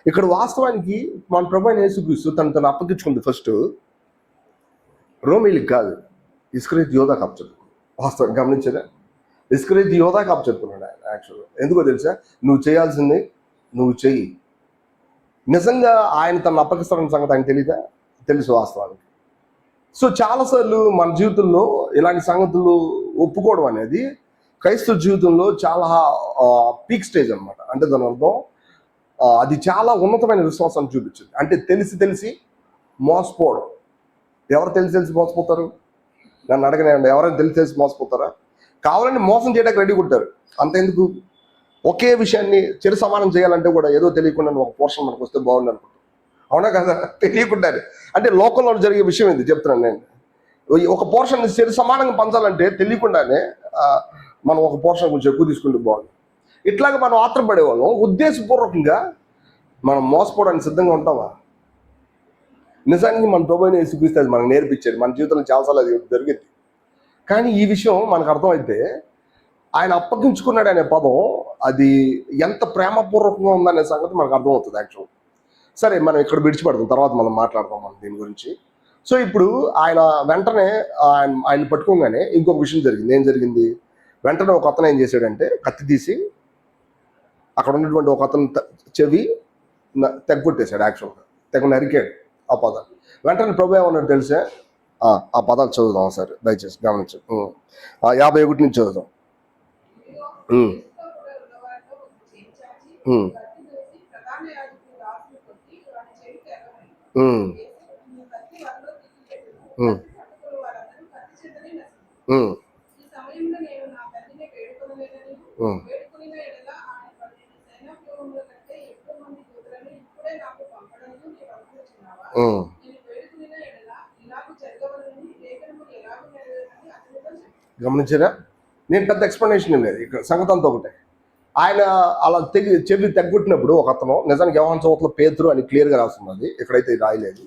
ఇక్కడ వాస్తవానికి మన ప్రభువైన యేసుక్రీస్తు తను అప్పగించుకుంది ఫస్ట్ రోమీలకు కాదు, ఇస్కరియోతు యోధాకు అప్పచెప్పుకున్నాడు. వాస్తవం గమనించారా? ఇస్కరియోతు యోధాకు అప్పచెప్పుకున్నాడు ఆయన యాక్చువల్గా. ఎందుకో తెలుసా? నువ్వు చేయాల్సింది నువ్వు చెయ్యి. నిజంగా ఆయన తను అప్పగిస్తాడన్న సంగతి ఆయన తెలీదా? తెలుసు వాస్తవానికి. సో చాలాసార్లు మన జీవితంలో ఇలాంటి సంగతులు ఒప్పుకోవడం అనేది క్రైస్తవ జీవితంలో చాలా పీక్ స్టేజ్ అనమాట. అంటే దాని అర్థం అది చాలా ఉన్నతమైన విశ్వాసాన్ని చూపించింది. అంటే తెలిసి మోసపోవడం. ఎవరు తెలిసి మోసపోతారు? నన్ను అడగనేయండి, ఎవరైనా తెలిసి మోసపోతారా? కావాలని మోసం చేయడానికి రెడీ ఉంటారు. అంతెందుకు, ఒకే విషయాన్ని చెరు సమానం చేయాలంటే కూడా ఏదో తెలియకుండా ఒక పోర్షన్ మనకు వస్తే బాగుంది అనుకుంటాం. అవునా కదా? తెలియకుండానే. అంటే లోకంలో జరిగే విషయం ఇది చెప్తున్నాను నేను. ఒక పోర్షన్ చెరు సమానంగా పంచాలంటే తెలియకుండానే మనం ఒక పోర్షన్ కొంచెం ఎక్కువ తీసుకుంటే బాగుంది. ఇట్లాగా మనం ఆత్రపడేవాళ్ళం. ఉద్దేశపూర్వకంగా మనం మోసపోవడానికి సిద్ధంగా ఉంటామా? నిజానికి మన ప్రభువైన యేసుక్రీస్తు అది మనకు నేర్పించాడు. మన జీవితంలో చాలాసార్లు అది జరిగింది. కానీ ఈ విషయం మనకు అర్థమైతే ఆయన అప్పగించుకున్నాడు అనే పదం అది ఎంత ప్రేమపూర్వకంగా ఉందనే సంగతి మనకు అర్థమవుతుంది యాక్చువల్. సరే, మనం ఇక్కడ విడిచిపెడతాం, తర్వాత మనం మాట్లాడతాం మనం దీని గురించి. సో ఇప్పుడు ఆయన వెంటనే ఆయన పట్టుకోగానే ఇంకొక విషయం జరిగింది. ఏం జరిగింది? వెంటనే ఒక అతను ఏం చేశాడంటే కత్తి తీసి అక్కడ ఉన్నటువంటి ఒక అతను చెవి తెగొట్టేశాడు యాక్చువల్గా. తెగ నరికాడు ఆ పదాలు. వెంటనే ప్రభు ఏమన్నాడు తెలిసే? ఆ పదాలు చదువుదాం సరే, దయచేసి గమనించు. 51 నుంచి చదువుదాం. గమనించారా? నేను పెద్ద ఎక్స్ప్లెనేషన్ లేదు, ఇక్కడ సంగతి అంతా ఒకటే. ఆయన అలా చెవి తెగొట్టినప్పుడు ఒక అతను, నిజానికి యోహాను సువార్తలో పేతురు అని క్లియర్గా రాస్తున్నది, ఇక్కడైతే రాయలేదు.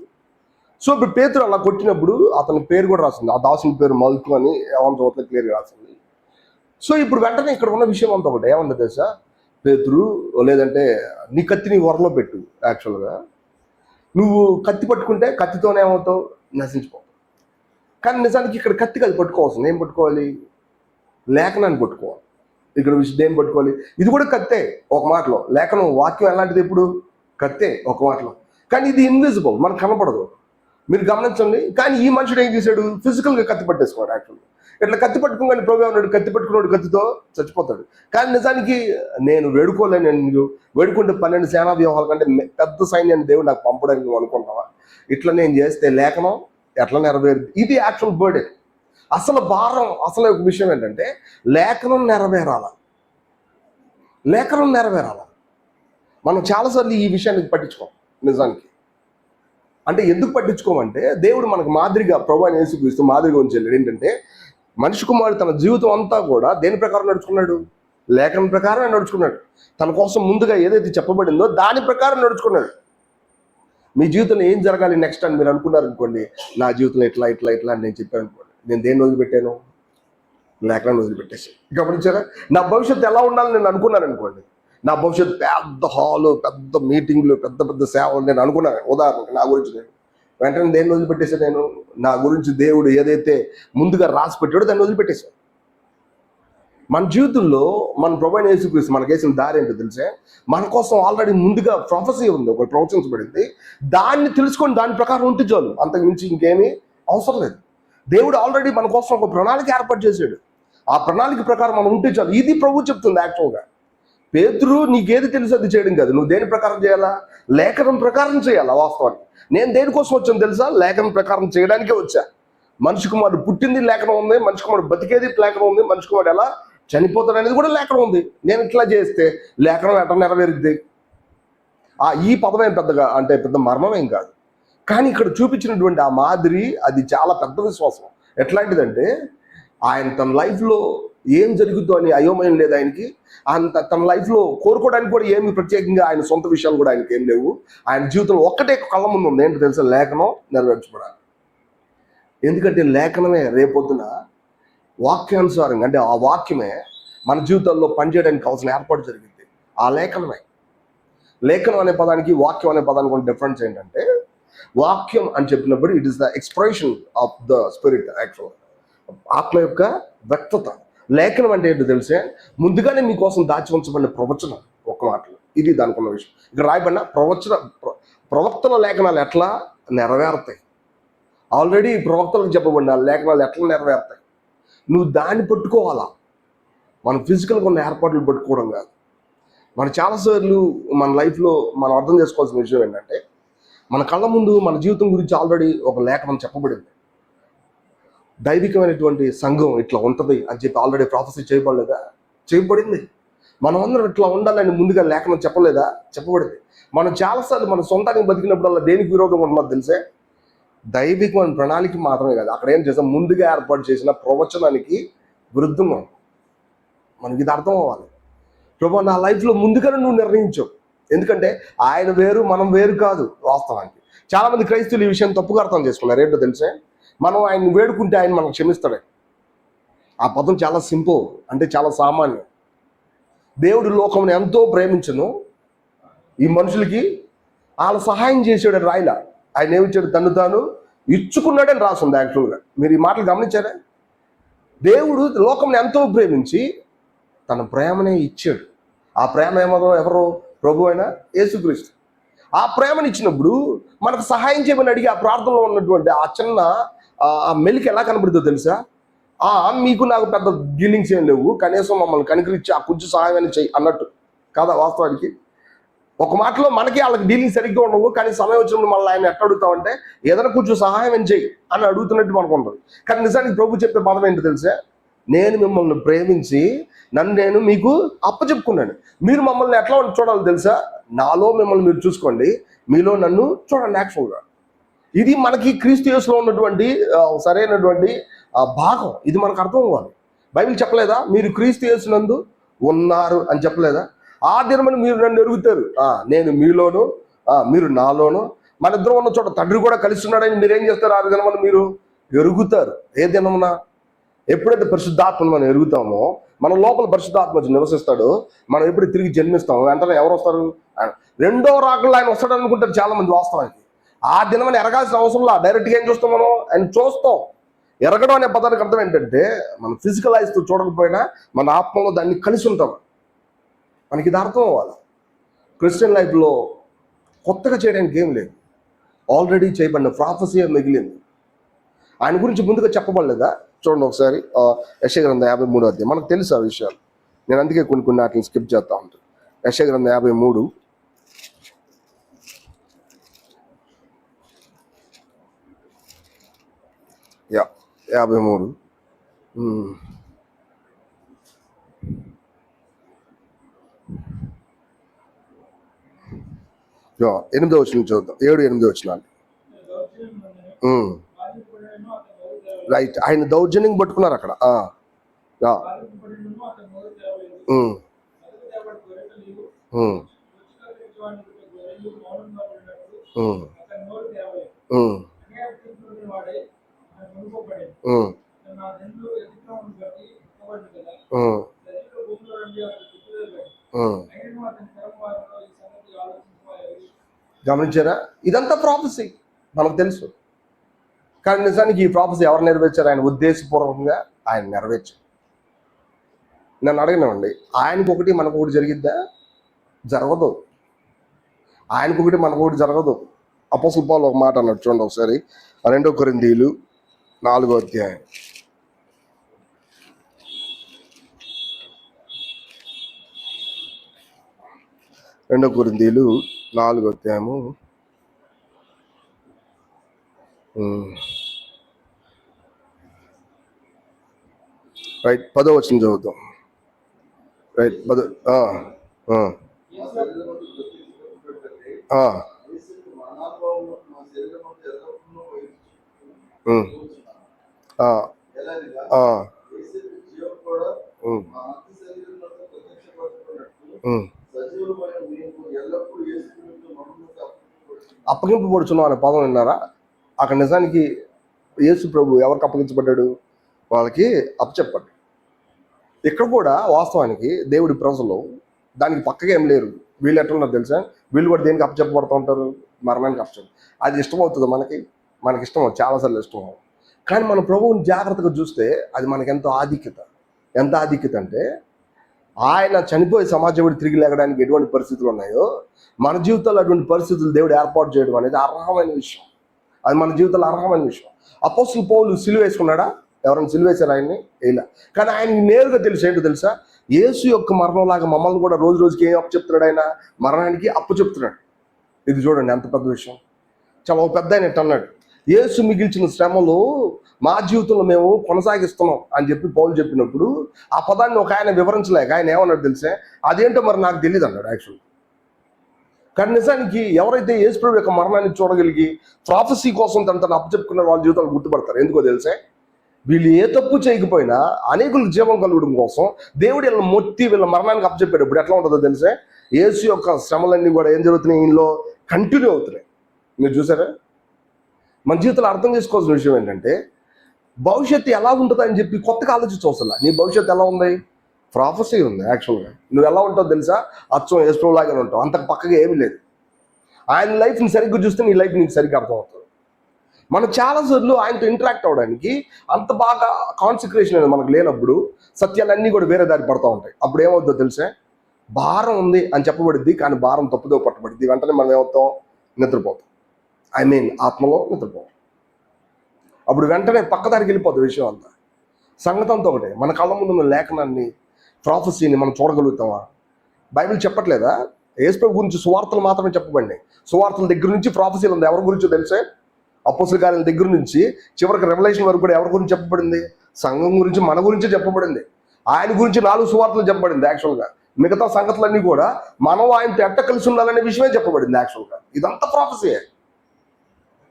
సో ఇప్పుడు పేతురు అలా కొట్టినప్పుడు అతని పేరు కూడా రాస్తుంది, ఆ దాసుని పేరు మల్కు అని యోహాను సువార్తలో క్లియర్గా రాస్తుంది. సో ఇప్పుడు వెంటనే ఇక్కడ ఉన్న విషయం అంతా ఒకటి. ఏమన్నా తెలుసా? పేతురు, లేదంటే నీ కత్తి నీ వరలో పెట్టు. యాక్చువల్గా నువ్వు కత్తి పట్టుకుంటే కత్తితోనే ఏమవుతావు? నశించిపోతావు. కానీ నిజానికి ఇక్కడ కత్తి కాదు పట్టుకోవాల్సింది. ఏం పట్టుకోవాలి? లేఖనాన్ని పట్టుకోవాలి. ఇక్కడ దేని పట్టుకోవాలి? ఇది కూడా కత్తే ఒక మాటలో. లేఖనం వాక్యం ఎలాంటిది? ఎప్పుడు కత్తే ఒక మాటలో. కానీ ఇది ఇన్విజిబుల్, మనకు కనపడదు. మీరు గమనించండి. కానీ ఈ మనుషుడు ఏం చేశాడు? ఫిజికల్గా కత్తి పట్టేసుకోడు యాక్చువల్గా. ఇట్లా కత్తి పట్టుకోగానే ప్రభు ఉన్నాడు, కత్తి పట్టుకున్నాడు, కత్తితో చచ్చిపోతాడు. కానీ నిజానికి నేను వేడుకోలేను, నేను వేడుకుంటే 12 సేనా వ్యూహాల కంటే పెద్ద సైన్యాన్ని దేవుడు నాకు పంపడానికి నువ్వు అనుకుంటావా? ఇట్లా నేను చేస్తే లేఖనం ఎట్లా నెరవేరుది? ఇది యాక్చువల్ బర్డెన్. అసలు భారం, అసలు ఒక విషయం ఏంటంటే లేఖనం నెరవేరాల. లేఖనం నెరవేరాల. మనం చాలాసార్లు ఈ విషయానికి పట్టించుకోం నిజానికి. అంటే ఎందుకు పట్టించుకోమంటే దేవుడు మనకు మాదిరిగా, ప్రభువైన యేసుక్రీస్తు మాదిరిగా ఉంచాడు. ఏంటంటే మనిషి కుమారుడు తన జీవితం అంతా కూడా దేని ప్రకారం నడుచుకున్నాడు? లేఖనం ప్రకారం నడుచుకున్నాడు. తన కోసం ముందుగా ఏదైతే చెప్పబడిందో దాని ప్రకారం నడుచుకున్నాడు. మీ జీవితంలో ఏం జరగాలి నెక్స్ట్ అని మీరు అనుకున్నారు అనుకోండి, నా జీవితంలో ఇట్లా ఇట్లా ఇట్లా అని నేను చెప్పాను అనుకోండి, నేను దేన్ని వదిలిపెట్టాను? లేఖనాన్ని వదిలిపెట్టేసి గమనించారా? నా భవిష్యత్తు ఎలా ఉండాలని నేను అనుకున్నాను అనుకోండి, నా భవిష్యత్తు పెద్ద హాలు, పెద్ద మీటింగ్లు, పెద్ద పెద్ద సేవలు నేను అనుకున్నాను. ఉదాహరణకు నా గురించి నేను వెంటనే దేన్ని వదిలిపెట్టేసాను? నేను నా గురించి దేవుడు ఏదైతే ముందుగా రాసి పెట్టాడో దాన్ని వదిలిపెట్టేశాను. మన జీవితంలో మన ప్రభు అయిన యేసుక్రీస్తు మనకేసిన దారి ఏంటో తెలిసే, మన కోసం ఆల్రెడీ ముందుగా ప్రొఫెసీ ఉంది, ఒక ప్రవచించబడింది. దాన్ని తెలుసుకొని దాని ప్రకారం ఉంటే చాలు, అంతకు మించి ఇంకేమీ అవసరం లేదు. దేవుడు ఆల్రెడీ మన కోసం ఒక ప్రణాళిక ఏర్పాటు చేశాడు. ఆ ప్రణాళిక ప్రకారం మనం ఉంటే చాలు. ఇది ప్రభు చెప్తుంది యాక్చువల్గా. పేతురు నీకేది తెలుసు అది చేయడం కాదు, నువ్వు దేని ప్రకారం చేయాలా? లేఖనం ప్రకారం చేయాలా. వాస్తవానికి నేను దేనికోసం వచ్చాను తెలుసా? లేఖనం ప్రకారం చేయడానికే వచ్చా. మనిషి కుమారుడు పుట్టింది లేఖనం ఉంది, మనిషి కుమారుడు బతికేది లేఖనం ఉంది, మనిషి కుమారుడు ఎలా చనిపోతాడు అనేది కూడా లేఖనం ఉంది. నేను ఇట్లా చేస్తే లేఖనం ఎట్లా నెరవేరుద్ది? ఈ పదమేం పెద్దగా అంటే పెద్ద మర్మమేం కాదు. కానీ ఇక్కడ చూపించినటువంటి ఆ మాదిరి అది చాలా పెద్ద విశ్వాసం. ఎట్లాంటిదంటే ఆయన తన లైఫ్లో ఏం జరుగుద్దో అని అయోమయం లేదు ఆయనకి. తన లైఫ్లో కోరుకోవడానికి కూడా ఏమి ప్రత్యేకంగా ఆయన సొంత విషయాలు కూడా ఆయనకి ఏం లేవు. ఆయన జీవితంలో ఒక్కటే కళ్ళ ముందు ఉంది, ఏంటో తెలుసా? లేఖనం నెరవేర్చబడాలి. ఎందుకంటే లేఖనమే రేపొద్దున వాక్యానుసారంగా, అంటే ఆ వాక్యమే మన జీవితాల్లో పనిచేయడానికి కావాల్సిన ఏర్పాటు జరిగింది. ఆ లేఖనమే. లేఖనం అనే పదానికి వాక్యం అనే పదానికి ఉన్న డిఫరెన్స్ ఏంటంటే, వాక్యం అని చెప్పినప్పుడు it is the expression of the spirit, actual ఆత్మ యొక్క వ్యక్తత. లేఖనం అంటే ఏంటో తెలిసే, ముందుగానే మీకోసం దాచి ఉంచబడిన ప్రవచనం. ఒక మాటలు ఇది దానికి ఉన్న విషయం. ఇక్కడ రాయబడిన ప్రవక్తల లేఖనాలు ఎట్లా నెరవేరుతాయి, ఆల్రెడీ ప్రవక్తలకు చెప్పబడిన లేఖనాలు ఎట్లా నెరవేరుతాయి, నువ్వు దాన్ని పట్టుకోవాలా. మనం ఫిజికల్గా ఉన్న ఏర్పాట్లు పట్టుకోవడం కాదు. మన చాలాసార్లు మన లైఫ్లో మనం అర్థం చేసుకోవాల్సిన విషయం ఏంటంటే, మన కళ్ళ ముందు మన జీవితం గురించి ఆల్రెడీ ఒక లేఖనం చెప్పబడింది. దైవికమైనటువంటి సంఘం ఇట్లా ఉంటుంది అని చెప్పి ఆల్రెడీ ప్రాఫెసీ చేయబడలేదా? చేయబడింది. మనం అందరం ఇట్లా ఉండాలని ముందుగా లేఖనం చెప్పలేదా? చెప్పబడింది. మనం చాలాసార్లు మన సొంతంగా బతికినప్పుడల్లా దేనికి విరోధంగా ఉన్నది తెలిసే? దైవికమైన ప్రణాళిక మాత్రమే కాదు, అక్కడ ఏం చేస్తాం, ముందుగా ఏర్పాటు చేసిన ప్రవచనానికి విరుద్ధంగా. మనకి ఇది అర్థం అవ్వాలి. ప్రభు నా లైఫ్లో ముందుగానే నువ్వు నిర్ణయించావు. ఎందుకంటే ఆయన వేరు, మనం వేరు కాదు. వాస్తవానికి చాలామంది క్రైస్తవులు ఈ విషయం తప్పుగా అర్థం చేసుకున్నారు. ఏంటో తెలిసే, మనం ఆయన వేడుకుంటే ఆయన మనకు క్షమిస్తాడు. ఆ పదం చాలా సింపుల్, అంటే చాలా సామాన్యం. దేవుడు లోకమును ఎంతో ప్రేమించను, ఈ మనుషులకి వాళ్ళ సహాయం చేసాడు రాయిలా. ఆయన ఏమిచ్చాడు? తను తాను ఇచ్చుకున్నాడని రాస్తుంది. యాక్చువల్గా మీరు ఈ మాటలు గమనించారా? దేవుడు లోకమును ఎంతో ప్రేమించి తన ప్రేమనే ఇచ్చాడు. ఆ ప్రేమ ఎవరు? ప్రభు అయిన యేసుక్రీస్తు. ఆ ప్రేమను ఇచ్చినప్పుడు మనకు సహాయం చేయమని అడిగి ఆ ప్రార్థనలో ఉన్నటువంటి ఆ చిన్న ఆ మెలికి ఎలా కనబడుతుందో తెలుసా? మీకు నాకు పెద్ద డీలింగ్స్ ఏం లేవు, కనీసం మమ్మల్ని కనికరించి ఆ కొంచెం సహాయం అని చెయ్యి అన్నట్టు కాదా? వాస్తవానికి ఒక మాటలో మనకి వాళ్ళకి డీలింగ్ సరిగ్గా ఉండవు, కానీ సమయం వచ్చినప్పుడు మళ్ళీ ఆయన ఎట్లా అడుగుతామంటే ఏదైనా కొంచెం సహాయం అని చెయ్యి అని అడుగుతున్నట్టు మనకు ఉంటుంది. కానీ నిజానికి ప్రభు చెప్పే పదం ఏంటో తెలుసా? నేను మిమ్మల్ని ప్రేమించి నన్ను నేను మీకు అప్పచెప్పుకున్నాను. మీరు మమ్మల్ని ఎట్లా చూడాలి తెలుసా? నాలో మిమ్మల్ని మీరు చూసుకోండి, మీలో నన్ను చూడండి. యాక్చువల్గా ఇది మనకి క్రీస్తు యేసులో ఉన్నటువంటి సరైనటువంటి భాగం. ఇది మనకు అర్థం అవ్వాలి. బైబిల్ చెప్పలేదా మీరు క్రీస్తు యేసునందు ఉన్నారు అని చెప్పలేదా? ఆ దినమని మీరు నన్ను ఎరుగుతారు, నేను మీలోను మీరు నాలోను, మన ఇద్దరం ఉన్న చోట తండ్రి కూడా కలిసి ఉన్నాడని మీరేం చేస్తారు? ఆ దినమని మీరు ఎరుగుతారు. ఏ దినమున? ఎప్పుడైతే పరిశుద్ధాత్మను మనం ఎరుగుతామో, మన లోపల పరిశుద్ధాత్మ నివసిస్తాడో, మనం ఎప్పుడు తిరిగి జన్మిస్తామో వెంటనే ఎవరు వస్తారు? రెండో రాకల్లో ఆయన వస్తాడు అనుకుంటారు చాలా మంది. వాస్తవానికి ఆ దినమని ఎరగాల్సిన అవసరంలో డైరెక్ట్గా ఏం చూస్తాం? మనం ఆయన చూస్తాం. ఎరగడం అనే పదానికి అర్థం ఏంటంటే, మనం ఫిజికల్ ఐస్తో చూడకపోయినా మన ఆత్మలో దాన్ని కలిసి ఉంటాం. మనకి ఇది అర్థం అవ్వాలి. క్రిస్టియన్ లైఫ్లో కొత్తగా చేయడానికి ఏం లేదు, ఆల్రెడీ చేయబడిన ప్రాఫెసీ మిగిలింది. ఆయన గురించి ముందుగా చెప్పబడలేదా? చూడండి ఒకసారి యెషయా గ్రంథం 53వ అధ్యాయం. మనకు తెలుసు ఆ విషయాలు, నేను అందుకే కొన్ని వాటిని స్కిప్ చేస్తా ఉంటాను. యెషయా గ్రంథం 53 53 8వ వచనం చదువుతాం. 7-8 వచనాలు. రైట్, ఆయన దౌర్జన్యం పట్టుకున్నారు అక్కడ. గమనించారా? ఇదంతా ప్రాఫెసీ మనకు తెలుసు. కానీ నిజానికి ఈ ప్రాఫెసీ ఎవరు నెరవేర్చారు? ఆయన ఉద్దేశపూర్వకంగా ఆయన నెరవేర్చారు. నన్ను అడగనివ్వండి, ఆయనకు ఒకటి మనకు ఒకటి జరిగిద్దా? జరగదు. ఆయనకు ఒకటి మనకు ఒకటి జరగదు. అపోస్తలుడు పౌలు ఒక మాట అన్నాడు చూడండి ఒకసారి, 2 కొరింథీయులు 4వ అధ్యాయం. 2 కొరింథీయులు 4వ అధ్యాయము రైట్ 10వ వచనం చదువుతాం. రైట్ 10. అప్పగింపబడుచున్నాం అనే పదం విన్నారా? అక్కడ నిజానికి యేసు ప్రభు ఎవరికి అప్పగించబడ్డాడు? వాళ్ళకి అప్పచెప్పాడు. ఇక్కడ కూడా వాస్తవానికి దేవుడి ప్రజలు దానికి పక్కగా ఏం లేరు. వీళ్ళు ఎట్లున్నారు తెలుసా? వీళ్ళు కూడా దేనికి అప్పచెప్పబడుతూ ఉంటారు? మరణానికి అప్పచెప్పు. అది ఇష్టమవుతుంది మనకి ఇష్టం, చాలాసార్లు ఇష్టం. కానీ మన ప్రభువుని జాగ్రత్తగా చూస్తే అది మనకి ఎంతో ఆధిక్యత. ఎంత ఆధిక్యత అంటే, ఆయన చనిపోయి సమాజం తిరిగి లేగడానికి ఎటువంటి పరిస్థితులు ఉన్నాయో మన జీవితంలో అటువంటి పరిస్థితులు దేవుడు ఏర్పాటు చేయడం అనేది అర్హమైన విషయం. అది మన జీవితంలో అర్హమైన విషయం. అపోస్తలుడు పౌలు సిలువ వేసుకున్నాడా? ఎవరైనా సిలువ వేశారు ఆయన్ని? వేయలే. కానీ ఆయనకి నేరుగా తెలుసు ఏంటో తెలుసా? యేసు యొక్క మరణంలాగా మమ్మల్ని కూడా రోజు రోజుకి ఏం అప్పు చెప్తున్నాడు? ఆయన మరణానికి అప్పు చెప్తున్నాడు. ఇది చూడండి ఎంత పెద్ద విషయం. చాలా పెద్ద ఆయన అన్నాడు, యేసు మిగిల్చిన శ్రమలు మా జీవితంలో మేము కొనసాగిస్తున్నాం అని చెప్పి పౌలు చెప్పినప్పుడు ఆ పదాన్ని ఒక ఆయన వివరించలేక ఆయన ఏమన్నాడు తెలిసే? అదేంటో మరి నాకు తెలియదు అన్నాడు యాక్చువల్. కానీ నిజానికి ఎవరైతే యేసు ప్రభు యొక్క మరణాన్ని చూడగలిగి ప్రాఫెసీ కోసం తను అప్పచెప్పుకున్న వాళ్ళ జీవితాలు గుర్తుపడతారు. ఎందుకో తెలిసే? వీళ్ళు ఏ తప్పు చేయకపోయినా అనేకులకు జీవం కలగడం కోసం దేవుడు వీళ్ళని మొత్తి వీళ్ళ మరణానికి అప్పచెప్పేటప్పుడు ఎట్లా ఉంటుందో తెలిసే? యేసు యొక్క శ్రమలన్నీ కూడా ఏం జరుగుతున్నాయి? ఈయనలో కంటిన్యూ అవుతున్నాయి. మీరు చూసారా? మన జీవితంలో అర్థం చేసుకోవాల్సిన విషయం ఏంటంటే, భవిష్యత్తు ఎలా ఉంటుంది అని చెప్పి కొత్తగా ఆలోచించవసరం. నీ భవిష్యత్తు ఎలా ఉంది? ప్రాఫెసీ ఉంది. యాక్చువల్గా నువ్వు ఎలా ఉంటావు తెలుసా? అచ్చం యేసు ప్రభు లాగానే ఉంటావు. అంతకు పక్కగా ఏమీ లేదు. ఆయన లైఫ్ని సరిగ్గా చూస్తే నీ లైఫ్ నీకు సరిగ్గా అర్థమవుతుంది. మనం చాలాసార్లు ఆయనతో ఇంటరాక్ట్ అవ్వడానికి అంత బాగా కాన్సన్ట్రేషన్ అనేది మనకు లేనప్పుడు సత్యాలన్నీ కూడా వేరే దారి పడుతూ ఉంటాయి. అప్పుడు ఏమవుతుందో తెలిసే? భారం ఉంది అని చెప్పబడింది, కానీ భారం తప్పుదో పట్టబడింది. వెంటనే మనం ఏమవుతాం? నిద్రపోతాం. ఆత్మలో నిద్రపోతాం. అప్పుడు వెంటనే పక్కదారికి వెళ్ళిపోతుంది విషయం అంతా. సంగతి అంతా ఒకటే. మన కళ్ళ ముందు ఉన్న లేఖనాన్ని, ప్రాఫెసీని మనం చూడగలుగుతామా? బైబిల్ చెప్పట్లేదా? యేసు ప్రభు గురించి సువార్తలు మాత్రమే చెప్పబడినాయి. సువార్తల దగ్గర నుంచి ప్రాఫెసీలు ఉంది. ఎవరి గురించో తెలిసే? అపోస్తలుల కార్యాల దగ్గర నుంచి చివరికి రెవల్యూషన్ వరకు కూడా ఎవరి గురించి చెప్పబడింది? సంఘం గురించి, మన గురించి చెప్పబడింది. ఆయన గురించి 4 సువార్తలు చెప్పబడింది యాక్చువల్గా. మిగతా సంగతులన్నీ కూడా మనం ఆయనతో ఎట్ట కలిసి ఉండాలనే విషయమే చెప్పబడింది యాక్చువల్గా. ఇదంతా ప్రాఫెసీయే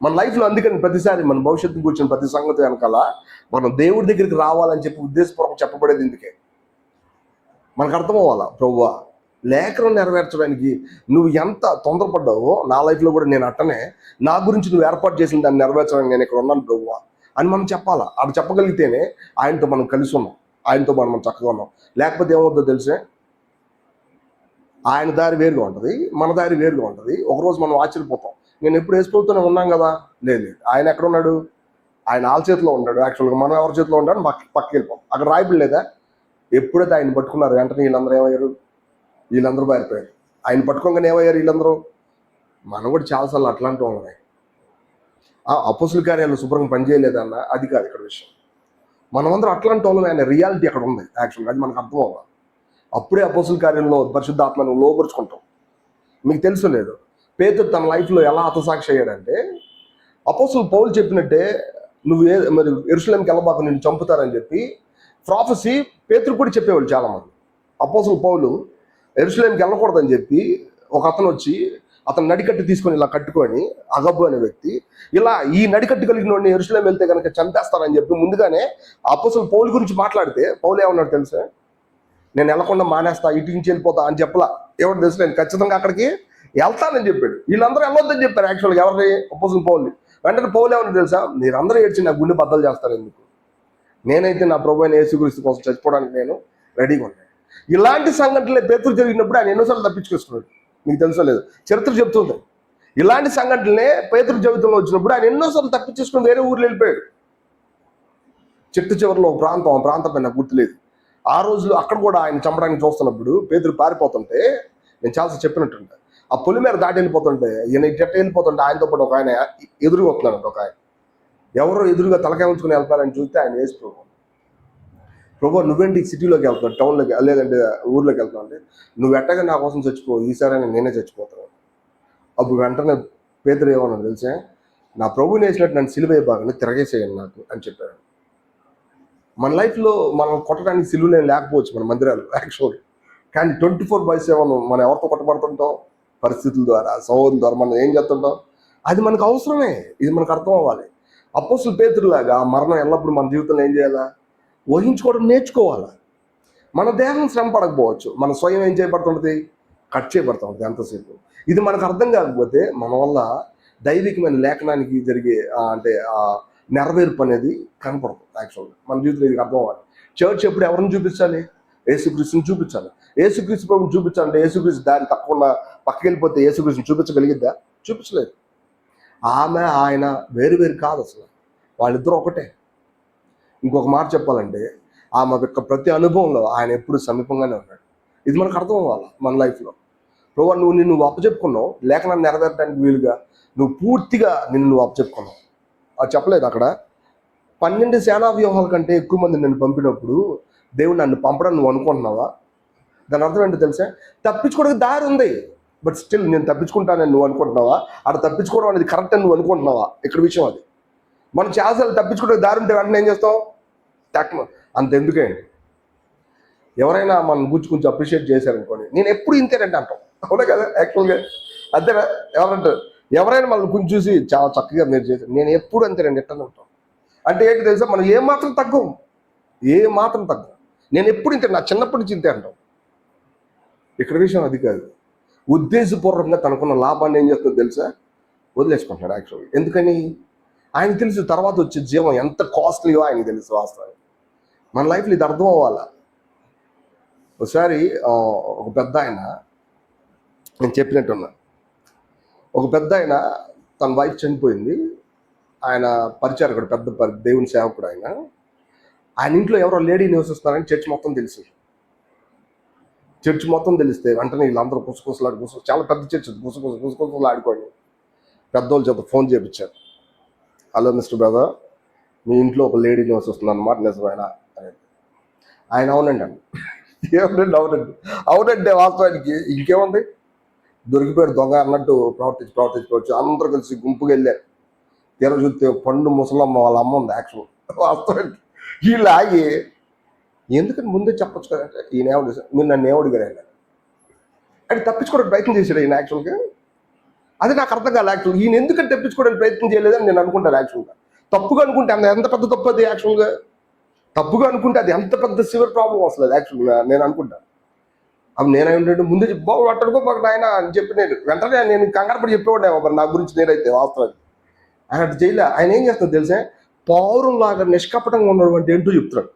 మన లైఫ్లో. అందుకని ప్రతిసారి మన భవిష్యత్తు కూర్చొని ప్రతి సంగతి వెనకాల మనం దేవుడి దగ్గరికి రావాలని చెప్పి ఉద్దేశపూర్వకం చెప్పబడేది ఇందుకే. మనకు అర్థం అవ్వాలా, ప్రభువా లేఖనం నెరవేర్చడానికి నువ్వు ఎంత తొందరపడ్డావో నా లైఫ్లో కూడా నేను అట్టనే నా గురించి నువ్వు ఏర్పాటు చేసిన దాన్ని నెరవేర్చడానికి నేను ఇక్కడ ఉన్నాను ప్రభువా అని మనం చెప్పాలా. అది చెప్పగలిగితేనే ఆయనతో మనం కలిసి ఉన్నాం, ఆయనతో మనం చక్కగా ఉన్నాం. లేకపోతే ఏమవుతుందో తెలిసే? ఆయన దారి వేరుగా ఉంటుంది, మన దారి వేరుగా ఉంటుంది. ఒకరోజు మనం ఆశ్చర్యపోతాం, నేను ఎప్పుడు యేసు ప్రభుతోనే ఉన్నాం కదా. లేదు, ఆయన ఎక్కడ ఉన్నాడు? ఆయన ఆళ్ళ చేతిలో ఉన్నాడు. యాక్చువల్గా మనం ఎవరి చేతిలో ఉన్నాడు? పక్కకి వెళ్ళిపోం. అక్కడ రాయబడలేదా? ఎప్పుడైతే ఆయన పట్టుకున్నారు వెంటనే వీళ్ళందరూ ఏమయ్యారు? వీళ్ళందరూ పారిపోయారు. ఆయన పట్టుకోగానే ఏమయ్యారు వీళ్ళందరూ? మనం కూడా చాలాసార్లు అట్లాంటి ఉన్నాయి. అపోస్తలుల కార్యాలు శుభ్రంగా పనిచేయలేదన్న అది కాదు ఇక్కడ విషయం. మనమందరం అట్లాంటి వాళ్ళం. ఆయన రియాలిటీ అక్కడ ఉంది యాక్చువల్గా. అది మనకు అర్థం అవ్వాలి. అప్పుడే అపోస్తలుల కార్యంలో పరిశుద్ధాత్మను లోపరుచుకుంటాం. మీకు తెలుసు లేదు, పేతురు తన లైఫ్లో ఎలా హతసాక్షి అయ్యాడంటే, అపోస్తలుడు పౌలు చెప్పినట్టే నువ్వు మరి యెరూషలేముకి వెళ్ళబాకు, నిన్ను చంపుతారని చెప్పి ప్రాఫెసీ పేతురు కూడా చెప్పేవాళ్ళు చాలామంది. అపోస్తలుడు పౌలు యెరూషలేముకి వెళ్ళకూడదని చెప్పి ఒక అతను వచ్చి అతను నడికట్టు తీసుకొని ఇలా కట్టుకొని, అగబ్బు అనే వ్యక్తి, ఇలా ఈ నడికట్టు కలిగిన వాడిని యెరూషలేం వెళ్తే కనుక చంపేస్తారని చెప్పి ముందుగానే అపోస్తలుడు పౌలు గురించి మాట్లాడితే పౌలు ఏమన్నాడు తెలుసా? నేను వెళ్ళకుండా మానేస్తా, ఇటు నుంచి వెళ్ళిపోతా అని చెప్పలా. ఎవరు తెలుసు? నేను ఖచ్చితంగా అక్కడికి వెళ్తానని చెప్పాడు. వీళ్ళందరూ వెళ్ళొద్దని చెప్పారు యాక్చువల్గా. ఎవరిని? అపోస్తలుడు పౌల్ని. వెంటనే పౌలు ఏమన్నా తెలుసా? మీరందరూ ఏడ్చి నా గుండె బద్దలు చేస్తారు ఎందుకు? నేనైతే నా ప్రభు అయిన యేసుక్రీస్తు కోసం చచ్చిపోవడానికి నేను రెడీగా ఉన్నాను. ఇలాంటి సంఘటనలే పేతురు జరిగినప్పుడు ఆయన ఎన్నోసార్లు తప్పించుకొస్తున్నాడు. మీకు తెలుసో లేదు, చరిత్ర చెప్తుంది. ఇలాంటి సంఘటనలే పేతురు జీవితంలో వచ్చినప్పుడు ఆయన ఎన్నోసార్లు తప్పించేసుకుని వేరే ఊర్లో వెళ్ళిపోయాడు. చెట్టు చివరిలో ఒక ప్రాంతం పైన గుర్తులేదు. ఆ రోజులో అక్కడ కూడా ఆయన చంపడానికి చూస్తున్నప్పుడు పేతురు పారిపోతుంటే, నేను చాలాసార్లు చెప్పినట్టుంటా, ఆ పొలి మీద దాటి వెళ్ళిపోతుంటే ఈయన చెట్టు వెళ్ళిపోతుంటే ఆయనతో పాటు ఒక ఆయన ఎదురుగా వస్తున్నాడు. ఒక ఆయన ఎవరో ఎదురుగా తలకాయ ఉంచుకుని వెళ్తారని చూస్తే ఆయన యేసు ప్రభు నువ్వేంటి సిటీలోకి వెళ్తున్నావు, టౌన్లోకి లేదంటే ఊర్లోకి వెళ్తున్నావు అంటే, నువ్వు ఎట్టగా నా కోసం చచ్చిపో, ఈసారి నేనే చచ్చిపోతాను. అప్పుడు వెంటనే పేతురు ఏమన్నా తెలిసే, నా ప్రభుని వేసినట్టు నన్ను సిలువ బాగానే తిరగేసేయండి నాకు అని చెప్పాడు. మన లైఫ్లో మనం కొట్టడానికి సిలువలు ఏం లేకపోవచ్చు మన మందిరాలు యాక్చువల్గా, కానీ 24/7 మనం ఎవరితో కొట్టబడుతుంటాం, పరిస్థితుల ద్వారా, సౌహృదం ద్వారా మనం ఏం చేస్తుంటాం, అది మనకు అవసరమే. ఇది మనకు అర్థం అవ్వాలి. అపోస్తలుడు పేతురులాగా ఆ మరణం ఎల్లప్పుడూ మన జీవితంలో ఏం చేయాలా, ఊహించుకోవడం నేర్చుకోవాలా. మన దేహం శ్రమ పడకపోవచ్చు, మన స్వయం ఏం చేయబడుతుంటుంది, కట్ చేయబడుతుంది ఎంతసేపు. ఇది మనకు అర్థం కాకపోతే మన వల్ల దైవికమైన లేఖనానికి జరిగే నెరవేర్పు అనేది కనపడదు. యాక్చువల్గా మన జీవితంలో ఇది అర్థం అవ్వాలి. చర్చ్ ఎప్పుడు ఎవరిని చూపించాలి, యేసుక్రీస్తుని చూపించాలి. యేసుక్రీస్తు ప్రభుని చూపించాలంటే యేసుక్రీస్తు దారి తప్పకుండా పక్కకి వెళ్ళిపోతే యేసుక్రీస్తుని చూపించగలిగిద్దా, చూపించలేదు. ఆమె ఆయన వేరు వేరు కాదు, అసలు వాళ్ళిద్దరూ ఒకటే. ఇంకొక మాట చెప్పాలంటే ఆమె యొక్క ప్రతి అనుభవంలో ఆయన ఎప్పుడు సమీపంగానే ఉన్నాడు. ఇది మనకు అర్థం అవ్వాలి మన లైఫ్లో. ప్రభు నువ్వు అప్పచెప్పుకున్నావు, లేఖనాన్ని నెరవేరడానికి వీలుగా నువ్వు పూర్తిగా నువ్వు అప్పచెప్పుకున్నావు. అది చెప్పలేదు అక్కడ. 12 సేనా వ్యూహాల కంటే ఎక్కువ మంది నిన్ను పంపినప్పుడు దేవుడు నన్ను పంపడం నువ్వు అనుకుంటున్నావా? దాని అర్థం ఏంటో తెలుసా, తప్పించుకోవడానికి దారి ఉంది, బట్ స్టిల్ నేను తప్పించుకుంటానని నువ్వు అనుకుంటున్నావా? అక్కడ తప్పించుకోవడం అనేది కరెక్ట్ అని నువ్వు అనుకుంటున్నావా? ఇక్కడ విషయం అది. మనం చాలాసార్లు తప్పించుకోవడానికి దారి ఉంటే వెంటనే ఏం చేస్తాం, అంతెందుకేంటి, ఎవరైనా మనం గురించి కొంచెం అప్రిషియేట్ చేశారనుకోండి, నేను ఎప్పుడు ఇంతేనంటే అంటాం. అవునా కదా? యాక్చువల్గా అంతేనా? ఎవరైనా మనల్ని కొంచెం చూసి చాలా చక్కగా మీరు చేశారు, నేను ఎప్పుడు అంతేనండి ఎట్లా ఉంటాం అంటే ఏంటి తెలుసా, మనం ఏ మాత్రం తగ్గం. నేను ఎప్పుడు ఇంతే, నా చిన్నప్పటి నుంచి ఇంతే అంటాం. ఇక్కడ విషయం అది కాదు. ఉద్దేశపూర్వకంగా తనకున్న లాభాన్ని ఏం చేస్తుందో తెలుసా, వదిలేసుకుంటున్నాడు యాక్చువల్గా. ఎందుకని? ఆయన తెలుసు తర్వాత వచ్చే జీవం ఎంత కాస్ట్లీయో ఆయనకి తెలుసు. వాస్తవం మన లైఫ్లో ఇది అర్థం అవ్వాలా. ఒకసారి ఒక పెద్ద ఆయన, నేను చెప్పినట్టున్నా, ఒక పెద్ద ఆయన తన వైఫ్ చనిపోయింది. ఆయన పరిచారకుడు, పెద్ద దేవుని సేవకుడు. ఆయన ఇంట్లో ఎవరో లేడీ నివసిస్తున్నారని చర్చ్ మొత్తం తెలిస్తే వెంటనే వీళ్ళందరూ గుసగుసలాడు చాలా పెద్ద చర్చ్, గుసగుసలు ఆడుకోండి పెద్దోళ్ళ చేత ఫోన్ చేయించారు. హలో మిస్టర్ బ్రదర్, మీ ఇంట్లో ఒక లేడీ నివసిస్తుంది అన్నమాట, నిజమేనా అనేది. ఆయన అవునండి అండి. అవునంటే వాస్తవానికి ఇంకేముంది, దొరికిపోయాడు దొంగ అన్నట్టు ప్రవర్తించుకోవచ్చు. అందరూ కలిసి గుంపుగా వెళ్ళారు. తీర చూస్తే పండు ముసలమ్మ వాళ్ళ అమ్మ ఉంది యాక్చువల్. వాస్తవానికి వీళ్ళు ఆగి, ఎందుకని ముందే చెప్పొచ్చు కదంటే, ఈయన ఏమో మీరు నన్ను ఏమడిగారు అంటే తప్పించుకోవడానికి ప్రయత్నం చేశాడు ఈయన యాక్చువల్గా. అది నాకు అర్థం కాదు యాక్చువల్గా. ఈయన ఎందుకంటే తప్పించుకోవడానికి ప్రయత్నం చేయలేదని నేను అనుకుంటాను యాక్చువల్గా. తప్పుగా అనుకుంటే ఎంత పెద్ద తప్పు అది యాక్చువల్గా. తప్పుగా అనుకుంటే అది ఎంత పెద్ద సివియర్ ప్రాబ్లం వస్తుంది యాక్చువల్గా నేను అనుకుంటాను. అవి నేను ఏంటంటే ముందే బాబు అట్టడుకోబాక ఆయన అని చెప్పి వెంటనే నేను కంగారు పడి చెప్పేవాడేమో మరి నా గురించి నేనైతే. వాస్తవానికి ఆయన అటు చేయలే. ఆయన ఏం చేస్తాడు తెలిసే, పౌరంలాగా నిష్కపటంగా ఉండడం అంటే ఏంటో చెప్తున్నాడు.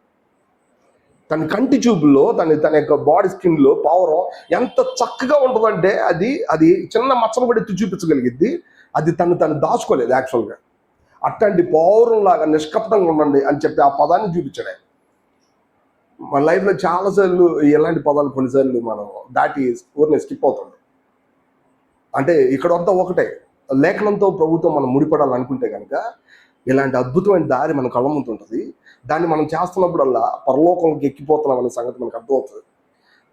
తన కంటి చూపుల్లో తన యొక్క బాడీ స్కిన్లో పౌరం ఎంత చక్కగా ఉంటుందంటే అది చిన్న మచ్చలు కూడా ఎత్తి చూపించగలిగిద్ది. అది తను దాచుకోలేదు యాక్చువల్గా. అట్లాంటి పౌరంలాగా నిష్కపటంగా ఉండండి అని చెప్పి ఆ పదాన్ని చూపించాడు. మన లైఫ్లో చాలాసార్లు ఎలాంటి పదాలు కొన్నిసార్లు మనం దాటి ఊరిని స్కిప్ అవుతుంది. అంటే ఇక్కడ అంతా ఒకటే, లేఖనంతో ప్రభుత్వం మనం ముడిపడాలనుకుంటే కనుక ఇలాంటి అద్భుతమైన దారి మన కళ్ళ ముందు ఉంటుంది. దాన్ని మనం చేస్తున్నప్పుడల్లా పరలోకంలోకి ఎక్కిపోతున్నాం అనే సంగతి మనకు అర్థమవుతుంది.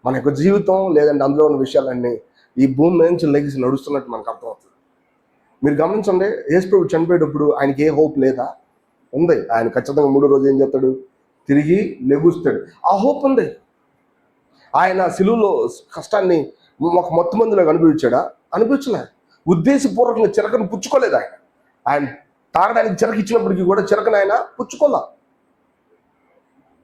మన యొక్క జీవితం లేదంటే అందులో ఉన్న విషయాలన్నీ ఈ భూమి నుంచి లెగిసి నడుస్తున్నట్టు మనకు అర్థమవుతుంది. మీరు గమనించండి, యేసు ప్రభు చనిపోయేటప్పుడు ఆయనకి ఏ హోప్ లేదా? ఉంది. ఆయన ఖచ్చితంగా 3వ రోజు ఏం చేస్తాడు, తిరిగి లెగుస్తాడు. ఆ హోప్ ఉంది. ఆయన సిలువలో కష్టాన్ని ఒక మొత్తం మందిలో అనుభవించాడా? అనిపించలే. ఉద్దేశపూర్వకంగా చిరకను పుచ్చుకోలేదు. ఆయన తాగడానికి చిరక ఇచ్చినప్పటికీ కూడా చిరకను ఆయన పుచ్చుకోలే.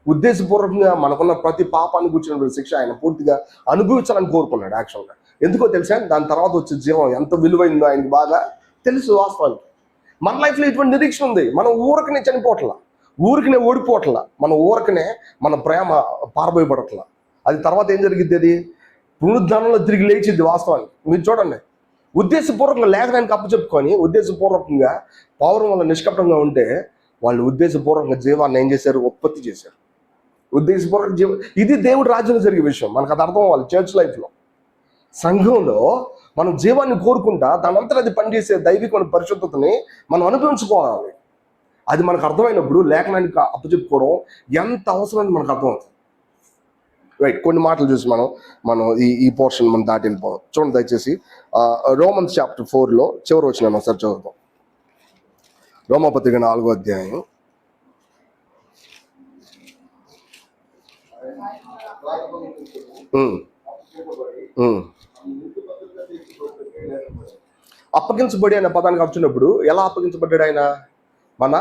ఉద్దేశపూర్వకంగా మనకున్న ప్రతి పాపాన్ని కూర్చున్న శిక్ష ఆయన పూర్తిగా అనుభవించాలని కోరుకున్నాడు యాక్చువల్గా. ఎందుకో తెలుసా, దాని తర్వాత వచ్చే జీవం ఎంత విలువైందో ఆయనకి బాగా తెలుసు. వాస్తవానికి మన లైఫ్లో ఇటువంటి నిరీక్షణ ఉంది. మనం ఊరకనే చనిపోవట్లా, ఊరికనే ఓడిపోవట్లా, మన ఊరకనే మన ప్రేమ పారబోయబడట్లా. అది తర్వాత ఏం జరిగింది? అది పునరుద్ధానంలో తిరిగి లేచింది. వాస్తవానికి మీరు చూడండి, ఉద్దేశపూర్వకంగా లేఖనానికి అప్పచెప్పుకొని ఉద్దేశపూర్వకంగా పౌరం వల్ల నిష్కపటంగా ఉంటే వాళ్ళు ఉద్దేశపూర్వకంగా జీవాన్ని ఏం చేశారు? ఉత్పత్తి చేశారు. ఉద్దేశపూర్వక జీవం, ఇది దేవుడి రాజ్యంలో జరిగే విషయం. మనకు అది అర్థం అవ్వాలి. చర్చ్ లైఫ్లో, సంఘంలో మనం జీవాన్ని కోరుకుంటా దానంతా అది పనిచేసే దైవికమైన పరిశుద్ధతని మనం అనుభవించుకోవాలి. అది మనకు అర్థమైనప్పుడు లేఖనానికి అప్పచెప్పుకోవడం ఎంత అవసరమని మనకు అర్థమవుతుంది. రైట్, కొన్ని మాటలు చూసి మనం ఈ పోర్షన్ మనం దాటి వెళ్ళిపోదాం. చూడండి దయచేసి రోమన్స్ చాప్టర్ 4లో చివరి వచనం ఒకసారి చదువుతాం. రోమపత్రిక 4వ అధ్యాయం. అప్పగించబడి అనే పదానికి వచ్చినప్పుడు ఎలా అప్పగించబడ్డాడు ఆయన? మన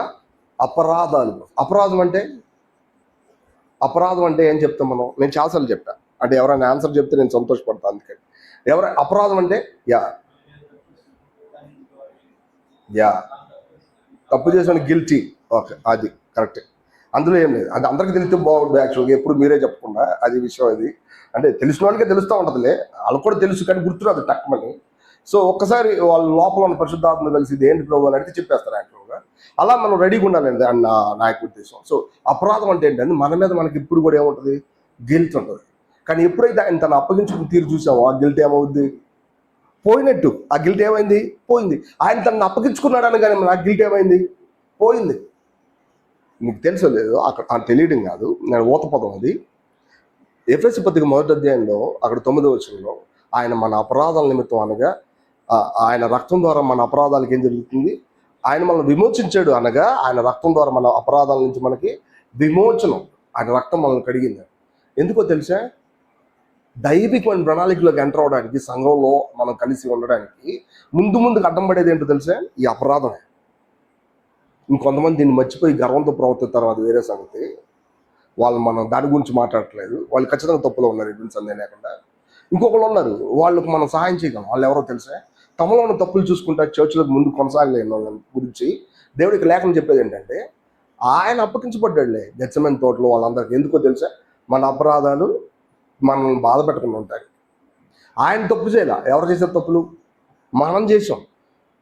అపరాధాలు. అపరాధం అంటే ఏం చెప్తాం మనం? నేను చాలాసార్లు చెప్తా, అంటే ఎవరైనా ఆన్సర్ చెప్తే నేను సంతోషపడతాను. అందుకని అపరాధం అంటే తప్పు చేసిన గిల్టీ. ఓకే, అది కరెక్టే. అందులో ఏం లేదు. అది అందరికీ తెలిస్తే బాగుంటుంది యాక్చువల్గా. ఎప్పుడు మీరే చెప్పకుండా అది విషయం. అది అంటే తెలిసిన వాళ్ళకే తెలుస్తూ ఉంటుందిలే, వాళ్ళకి కూడా తెలుసు కానీ గుర్తురాదు టక్మని. సో ఒక్కసారి వాళ్ళ లోపల ఉన్న పరిశుద్ధాత్మ కలిసి ఇది ఏంటి ప్రభు అని అడిగితే చెప్పేస్తారు యాక్చువల్గా. అలా మనం రెడీగా ఉండాలండి అని నా యొక్క ఉద్దేశం. సో అపరాధం అంటే ఏంటంటే మన మీద మనకి ఇప్పుడు కూడా ఏముంటుంది? గిల్ట్ ఉంటుంది. కానీ ఎప్పుడైతే ఆయన తను అప్పగించుకుని తీరు చూసామో ఆ గిల్ట్ ఏమవుద్ది? పోయినట్టు. ఆ గిల్ట్ ఏమైంది? పోయింది. ఆయన తనను అప్పగించుకున్నాడని కానీ నా గిల్ట్ ఏమైంది? పోయింది. నీకు తెలుసో లేదు, అక్కడ తెలియడం కాదు, నేను ఊత పదం అది. ఎఫెసు పత్రిక 1వ అధ్యాయంలో అక్కడ 9వ వచనంలో ఆయన మన అపరాధాల నిమిత్తం అనగా ఆయన రక్తం ద్వారా మన అపరాధాలకు ఏం జరుగుతుంది? ఆయన మనల్ని విమోచించాడు అనగా ఆయన రక్తం ద్వారా మన అపరాధాల నుంచి మనకి విమోచనం. ఆయన రక్తం మనల్ని కడిగింది. ఎందుకో తెలుసా? దైవికమైన ప్రణాళికలోకి ఎంటర్ అవడానికి, సంఘంలో మనం కలిసి ఉండడానికి ముందుకు అడ్డం పడేది ఏంటో తెలుసా? ఈ అపరాధమే. ఇంకొంతమంది దీన్ని మర్చిపోయి గర్వంతో ప్రవర్తిస్తారు, అది వేరే సంగతి. వాళ్ళు మనం దాని గురించి మాట్లాడట్లేదు. వాళ్ళు ఖచ్చితంగా తప్పులో ఉన్నారు, ఎటువంటి సందేహం లేకుండా. ఇంకొకళ్ళు ఉన్నారు, వాళ్ళకు మనం సహాయం చేయగలం. వాళ్ళు ఎవరో తెలుసా? తమలో ఉన్న తప్పులు చూసుకుంటా చర్చిలకు ముందు కొనసాగలేని వాళ్ళ గురించి దేవుడికి లేఖనం చెప్పేది ఏంటంటే, ఆయన అప్పగించబడ్డాడులే గెత్సెమనే తోటలో వాళ్ళందరికీ. ఎందుకో తెలుసా? మన అపరాధాలు మనల్ని బాధ పెట్టకుండా ఉంటాయి. ఆయన తప్పు చేయాల. ఎవరు చేసే తప్పులు? మనం చేసాం.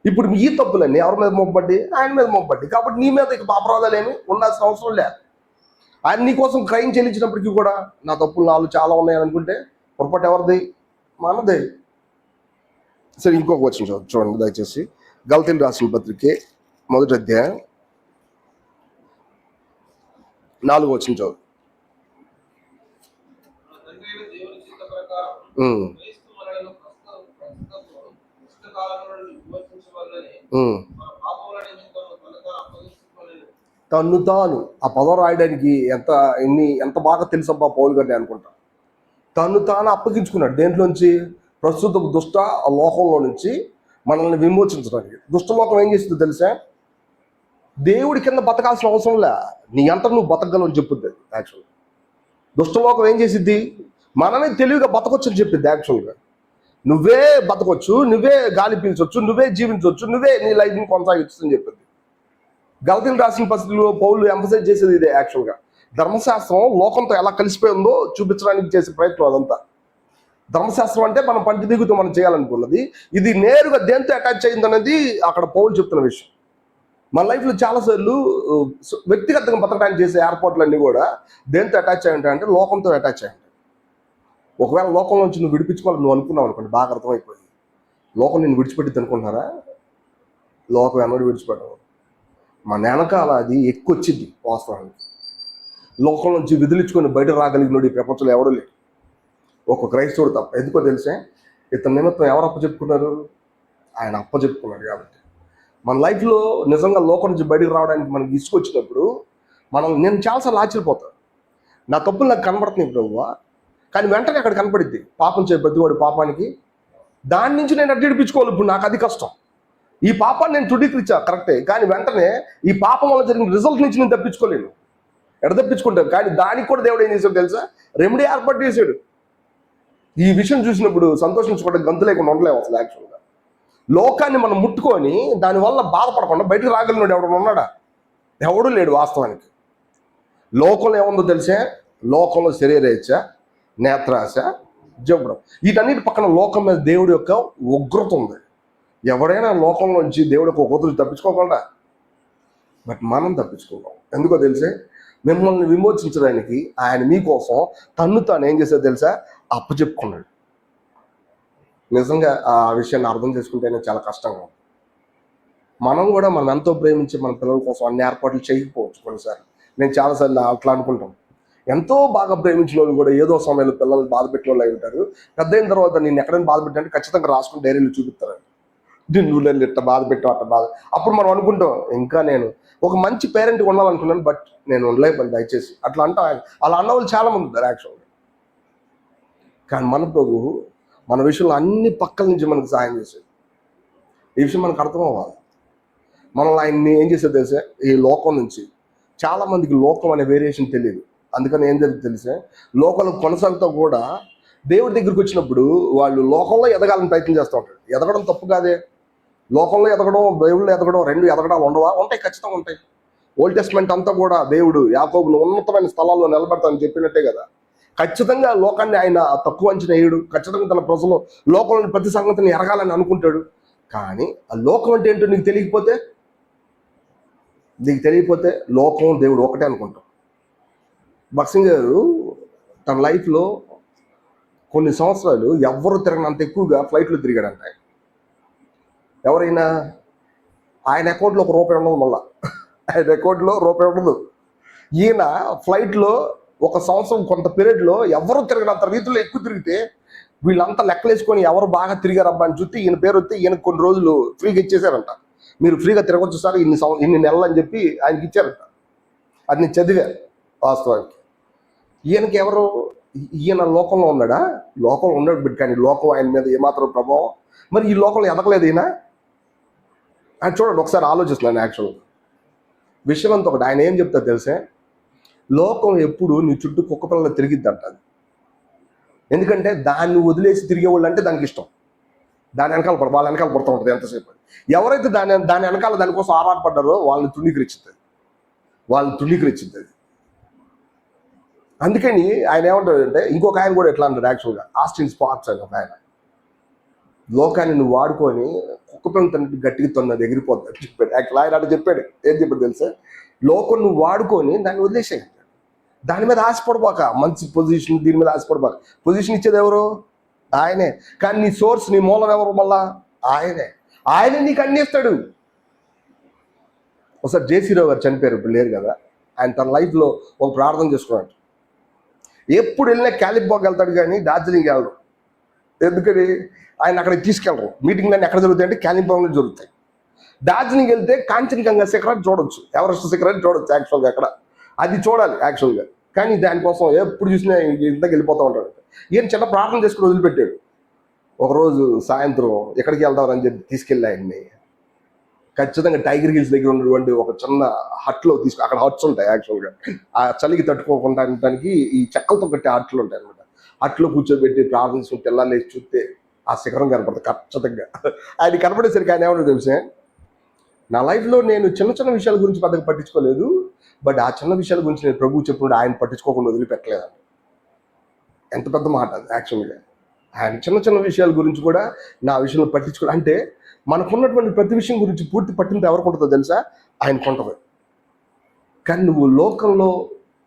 ఇప్పుడు ఈ తప్పులన్నీ ఎవరి మీద మోపబడ్డి? ఆయన మీద మోపబడ్డి. కాబట్టి నీ మీద ఇక అపరాధాలు ఏమి ఉండాల్సిన అవసరం లేదు. ఆయన నీ కోసం క్రైమ్ చెల్లించినప్పటికీ కూడా నా తప్పులు నాలుగు చాలా ఉన్నాయని అనుకుంటే పొరపాటు ఎవరిది? మనదే. సరే, ఇంకొక వచనం చూడండి దయచేసి. గలతీయులకు రాసిన పత్రికే 1వ అధ్యాయం 4వ వచనం చదువు. తన్ను తాను, ఆ పదం రాయడానికి ఎంత బాగా తెలుసబ్బా పౌలు గారిని అనుకుంటా. తను తాను అప్పగించుకున్నాడు. దేంట్లోంచి? ప్రస్తుత దుష్ట లోకంలో నుంచి మనల్ని విమోచించడానికి. దుష్టలోకం ఏం చేస్తుందో తెలుసా? దేవుడి కింద బతకాల్సిన అవసరం లే, నీ అంతా నువ్వు బతకగలని చెప్పుద్ది యాక్చువల్గా. దుష్టలోకం ఏం చేసిద్ది? మనమే తెలివిగా బతకొచ్చని చెప్పింది యాక్చువల్గా. నువ్వే బతకొచ్చు, నువ్వే గాలి పీల్చొచ్చు, నువ్వే జీవించవచ్చు, నువ్వే నీ లైఫ్ని కొనసాగించు అని చెప్పింది. గలతీయులకు రాసిన పత్రికలో పౌలు ఎంఫసైజ్ చేసేది ఇదే యాక్చువల్గా. ధర్మశాస్త్రం లోకంతో ఎలా కలిసిపోయిందో చూపించడానికి చేసే ప్రయత్నం అదంతా. ధర్మశాస్త్రం అంటే మనం పంటి దిగుతూ మనం చేయాలనుకున్నది. ఇది నేరుగా దేంతో అటాచ్ అయింది అనేది అక్కడ పౌలు చెప్తున్న విషయం. మన లైఫ్లో చాలాసార్లు వ్యక్తిగతంగా బతకడానికి చేసే ఏర్పాట్లన్నీ కూడా దేంతో అటాచ్ అయి ఉంటాయంటే లోకంతో అటాచ్ అయి ఉంటాయి. ఒకవేళ లోకం నుంచి నువ్వు విడిపించుకోవాలి నువ్వు అనుకున్నావు అనుకోండి, బాగా అర్థమైపోయింది. లోకం నేను విడిచిపెట్టిద్ది అనుకుంటున్నారా? లోకం ఎన్నడూ విడిచిపెట్టవు. మన వెనకాల అది ఎక్కువ వచ్చింది వాస్తవానికి. లోకం నుంచి విదిలించుకొని బయట రాగలిగినోడు ఈ ప్రపంచంలో ఎవడూ లేడు, ఒక క్రైస్తవుడు తప్ప. ఎందుకో తెలిసే? ఇతని నిమిత్తం ఎవరు అప్పచెప్పుకున్నారు? ఆయన అప్పచెప్పుకున్నాడు. కాబట్టి మన లైఫ్లో నిజంగా లోకం నుంచి బయటకు రావడానికి మనకి ఇసుకొచ్చినప్పుడు నేను చాలాసార్లు ఆశ్చర్యపోతాను. నా తప్పులు నాకు కనబడుతున్నాయి ప్రభువా, కానీ వెంటనే అక్కడ కనపడిద్ది పాపం చే ప్రతివాడు పాపానికి. దాని నుంచి నేను అడ్డిడిపించుకోవాలి. ఇప్పుడు నాకు అది కష్టం. ఈ పాపాన్ని నేను తుడీకరించా కరెక్టే, కానీ వెంటనే ఈ పాపం వల్ల జరిగిన రిజల్ట్ నుంచి నేను తప్పించుకోలేను. ఎడ తప్పించుకుంటాను? కానీ దానికి కూడా దేవుడు ఏం చేశాడు తెలుసా? రెమెడీ ఏర్పాటు చేశాడు. ఈ విషయం చూసినప్పుడు సంతోషించుకోవడం గంతు లేకుండా ఉండలేము అసలు. యాక్చువల్గా లోకాన్ని మనం ముట్టుకొని దానివల్ల బాధపడకుండా బయటకు రాగలిగినాడు ఎవడు ఉన్నాడా? ఎవడూ లేడు వాస్తవానికి. లోకంలో ఏముందో తెలిసే? లోకంలో శరీరేచ్ఛ, నేత్రాశ, జంపడం. వీటన్నిటి పక్కన లోకం మీద దేవుడి యొక్క ఉగ్రత ఉంది. ఎవడైనా లోకంలోంచి దేవుడి యొక్క ఉగ్రతను తప్పించుకోకుండా, బట్ మనం తప్పించుకోగలం. ఎందుకో తెలిసే, మిమ్మల్ని విమోచించడానికి ఆయన మీకోసం తాను ఏం చేశాడో తెలుసా, అప్పచెప్పుకున్నాడు. నిజంగా ఆ విషయాన్ని అర్థం చేసుకుంటేనే చాలా కష్టంగా ఉంది. మనం ఎంతో ప్రేమించి మన పిల్లల కోసం అన్ని ఏర్పాట్లు చేయకపోవచ్చు కొన్నిసార్లు. నేను చాలాసార్లు అట్లా అనుకుంటాం. ఎంతో బాగా ప్రేమించిన వాళ్ళు కూడా ఏదో సమయంలో పిల్లల్ని బాధ పెట్టిన వాళ్ళు అయి ఉంటారు. పెద్ద అయిన తర్వాత నేను ఎక్కడైనా బాధ పెట్టాలంటే ఖచ్చితంగా రాసుకుని డైరీలు చూపిస్తారు. నువ్వు ఇట్ట బాధ పెట్టావు, అట్ట బాధ. అప్పుడు మనం అనుకుంటాం, ఇంకా నేను ఒక మంచి పేరెంట్ ఉండాలనుకున్నాను, బట్ నేను ఉండలేకపోయాను దయచేసి అట్లా అంటాం. అలా అన్న వాళ్ళు చాలా మంది ఉంటారు యాక్చువల్గా. కానీ మన ప్రభు మన విషయంలో అన్ని పక్కల నుంచి మనకు సహాయం చేసేది. ఈ విషయం మనకు అర్థం అవ్వాలి. మనల్ని ఆయన్ని ఏం చేసేది తెలిసే, ఈ లోకం నుంచి చాలా మందికి లోకం అనే వేరియేషన్ తెలియదు. అందుకని ఏం జరిగింది తెలిసే, లోకంలో కొనసాగుతూ కూడా దేవుడి దగ్గరికి వచ్చినప్పుడు వాళ్ళు లోకంలో ఎదగాలని ప్రయత్నం చేస్తూ ఉంటారు. ఎదగడం తప్పు కాదే. లోకంలో ఎదగడం, దేవుళ్ళు ఎదగడం, రెండు ఎదగడాలు ఉండవా? ఉంటాయి, ఖచ్చితంగా ఉంటాయి. ఓల్డ్ టెస్ట్మెంట్ అంతా కూడా దేవుడు యాకోబును ఉన్నతమైన స్థలాల్లో నిలబెడతానని చెప్పినట్టే కదా. ఖచ్చితంగా లోకాన్ని ఆయన తక్కువ అంచనా వేయడు. ఖచ్చితంగా తన ప్రజలు లోకంలోని ప్రతి సంగతిని ఎరగాలని అనుకుంటాడు. కానీ ఆ లోకం అంటే ఏంటో నీకు తెలియకపోతే లోకం దేవుడు ఒకటే అనుకుంటాం. భక్సింగ్ గారు తన లైఫ్లో కొన్ని సంవత్సరాలు ఎవరు తిరగనంత ఎక్కువగా ఫ్లైట్లో తిరిగాడంట. ఎవరైనా ఆయన అకౌంట్లో ₹1 ఉండదు, మళ్ళీ ఆయన అకౌంట్లో ₹1 ఉండదు. ఈయన ఫ్లైట్లో ఒక సంవత్సరం కొంత పీరియడ్లో ఎవరు తిరగనంత రీతిలో ఎక్కువ తిరిగితే వీళ్ళంతా లెక్కలేసుకొని ఎవరు బాగా తిరిగారబ్బా అని చూస్తే ఈయన పేరు వస్తే ఈయన కొన్ని రోజులు ఫ్రీగా ఇచ్చేసారంట. మీరు ఫ్రీగా తిరగొచ్చు సార్ ఇన్ని నెలలు అని చెప్పి ఆయనకి ఇచ్చారంట. అది నేను చదివా వాస్తవానికి. ఈయనకి ఎవరు, ఈయన లోకంలో ఉన్నాడా? లోకంలో ఉన్నాడు బిడ్డ, కానీ లోకం ఆయన మీద ఏమాత్రం ప్రభావం. మరి ఈ లోకంలో ఎదగలేదు ఈయన. ఆయన చూడండి, ఒకసారి ఆలోచిస్తున్నాను. యాక్చువల్గా విషయం అంతా ఒకటి. ఆయన ఏం చెప్తారు తెలిసే, లోకం ఎప్పుడు నీ చుట్టూ కుక్క పిల్లలు తిరిగిద్దంట. ఎందుకంటే దాన్ని వదిలేసి తిరిగేవాళ్ళు అంటే దానికి ఇష్టం. దాని వెనకాల వాళ్ళ వెనకాల పడుతూ ఉంటుంది ఎంతసేపు. ఎవరైతే దాని వెనకాల దానికోసం ఆరాటపడ్డారో వాళ్ళని తుణీకరించింది. అందుకని ఆయన ఏమంటాడంటే, ఇంకొక ఆయన కూడా ఎట్లా అంటాడు యాక్చువల్గా, ఆస్టిన్ స్పార్క్స్ అని ఒక ఆయన, లోకాన్ని నువ్వు వాడుకొని కుక్క పిల్లలు గట్టిగా తొన్నది ఎగిరిపోద్ది అని చెప్పాడు. యాక్చువల్ ఆయన అటు చెప్పాడు. ఏం చెప్పాడు తెలుసా, లోకం నువ్వు వాడుకొని దాన్ని వదిలేసాయి. దాని మీద ఆశపడబాక, మంచి పొజిషన్ దీని మీద ఆశపడబాక. పొజిషన్ ఇచ్చేది ఎవరు? ఆయనే. కానీ నీ సోర్స్, నీ మూలం ఎవరు? మళ్ళా ఆయనే నీకు అన్ని ఇస్తాడు. ఒకసారి జేసీ రావు గారు చనిపోయారు, ఇప్పుడు లేరు కదా. ఆయన తన లైఫ్లో ఒక ప్రార్థన చేసుకున్నాడు. ఎప్పుడు వెళ్ళినా క్యాలిఫోర్నియాకి వెళ్తాడు కానీ డార్జిలింగ్ వెళ్ళడు. ఎందుకని? ఆయన అక్కడికి తీసుకెళ్ళరు. మీటింగ్లన్నీ ఎక్కడ జరుగుతాయి అంటే క్యాలిఫోర్నియాలో జరుగుతాయి. డార్జిలింగ్ వెళ్తే కాంచనజంగా శిఖరాన్ని చూడొచ్చు, ఎవరెస్ట్ శిఖరాన్ని చూడొచ్చు. యాక్చువల్గా అక్కడ అది చూడాలి యాక్చువల్గా. కానీ దానికోసం ఎప్పుడు చూసినా ఇంతకు వెళ్ళిపోతూ ఉంటాడు. ఈయన చిన్న ప్రార్థన చేసుకుని వదిలిపెట్టాడు. ఒకరోజు సాయంత్రం ఎక్కడికి వెళ్దామని చెప్పి తీసుకెళ్ళి ఆయన్ని ఖచ్చితంగా టైగర్ హిల్స్ దగ్గర ఉన్నటువంటి ఒక చిన్న హట్లో అక్కడ హట్స్ ఉంటాయి యాక్చువల్గా. ఆ చలికి తట్టుకోకుండా ఈ చెక్కలతో కట్టే హట్లు ఉంటాయి అనమాట. హట్లో కూర్చోబెట్టి ప్రార్థించుకుని తెల్లాలేసి చూస్తే ఆ శిఖరం కనపడుతుంది ఖచ్చితంగా. ఆయన కనపడేసరికి ఆయన ఏమన్నా తెలిసే, నా లైఫ్లో నేను చిన్న విషయాల గురించి పెద్దగా పట్టించుకోలేదు, బట్ ఆ చిన్న విషయాల గురించి నేను ప్రభువు చెప్పినప్పుడు ఆయన పట్టించుకోకుండా వదిలిపెట్టలేదు. ఎంత పెద్ద మాట అది యాక్చువల్గా. ఆయన చిన్న విషయాల గురించి కూడా నా విషయంలో పట్టించుకోవాలి. అంటే మనకున్నటువంటి ప్రతి విషయం గురించి పూర్తి పట్టింపు ఎవరికి ఉంటుందో తెలుసా? ఆయనకు ఉంటుంది. కానీ నువ్వు లోకంలో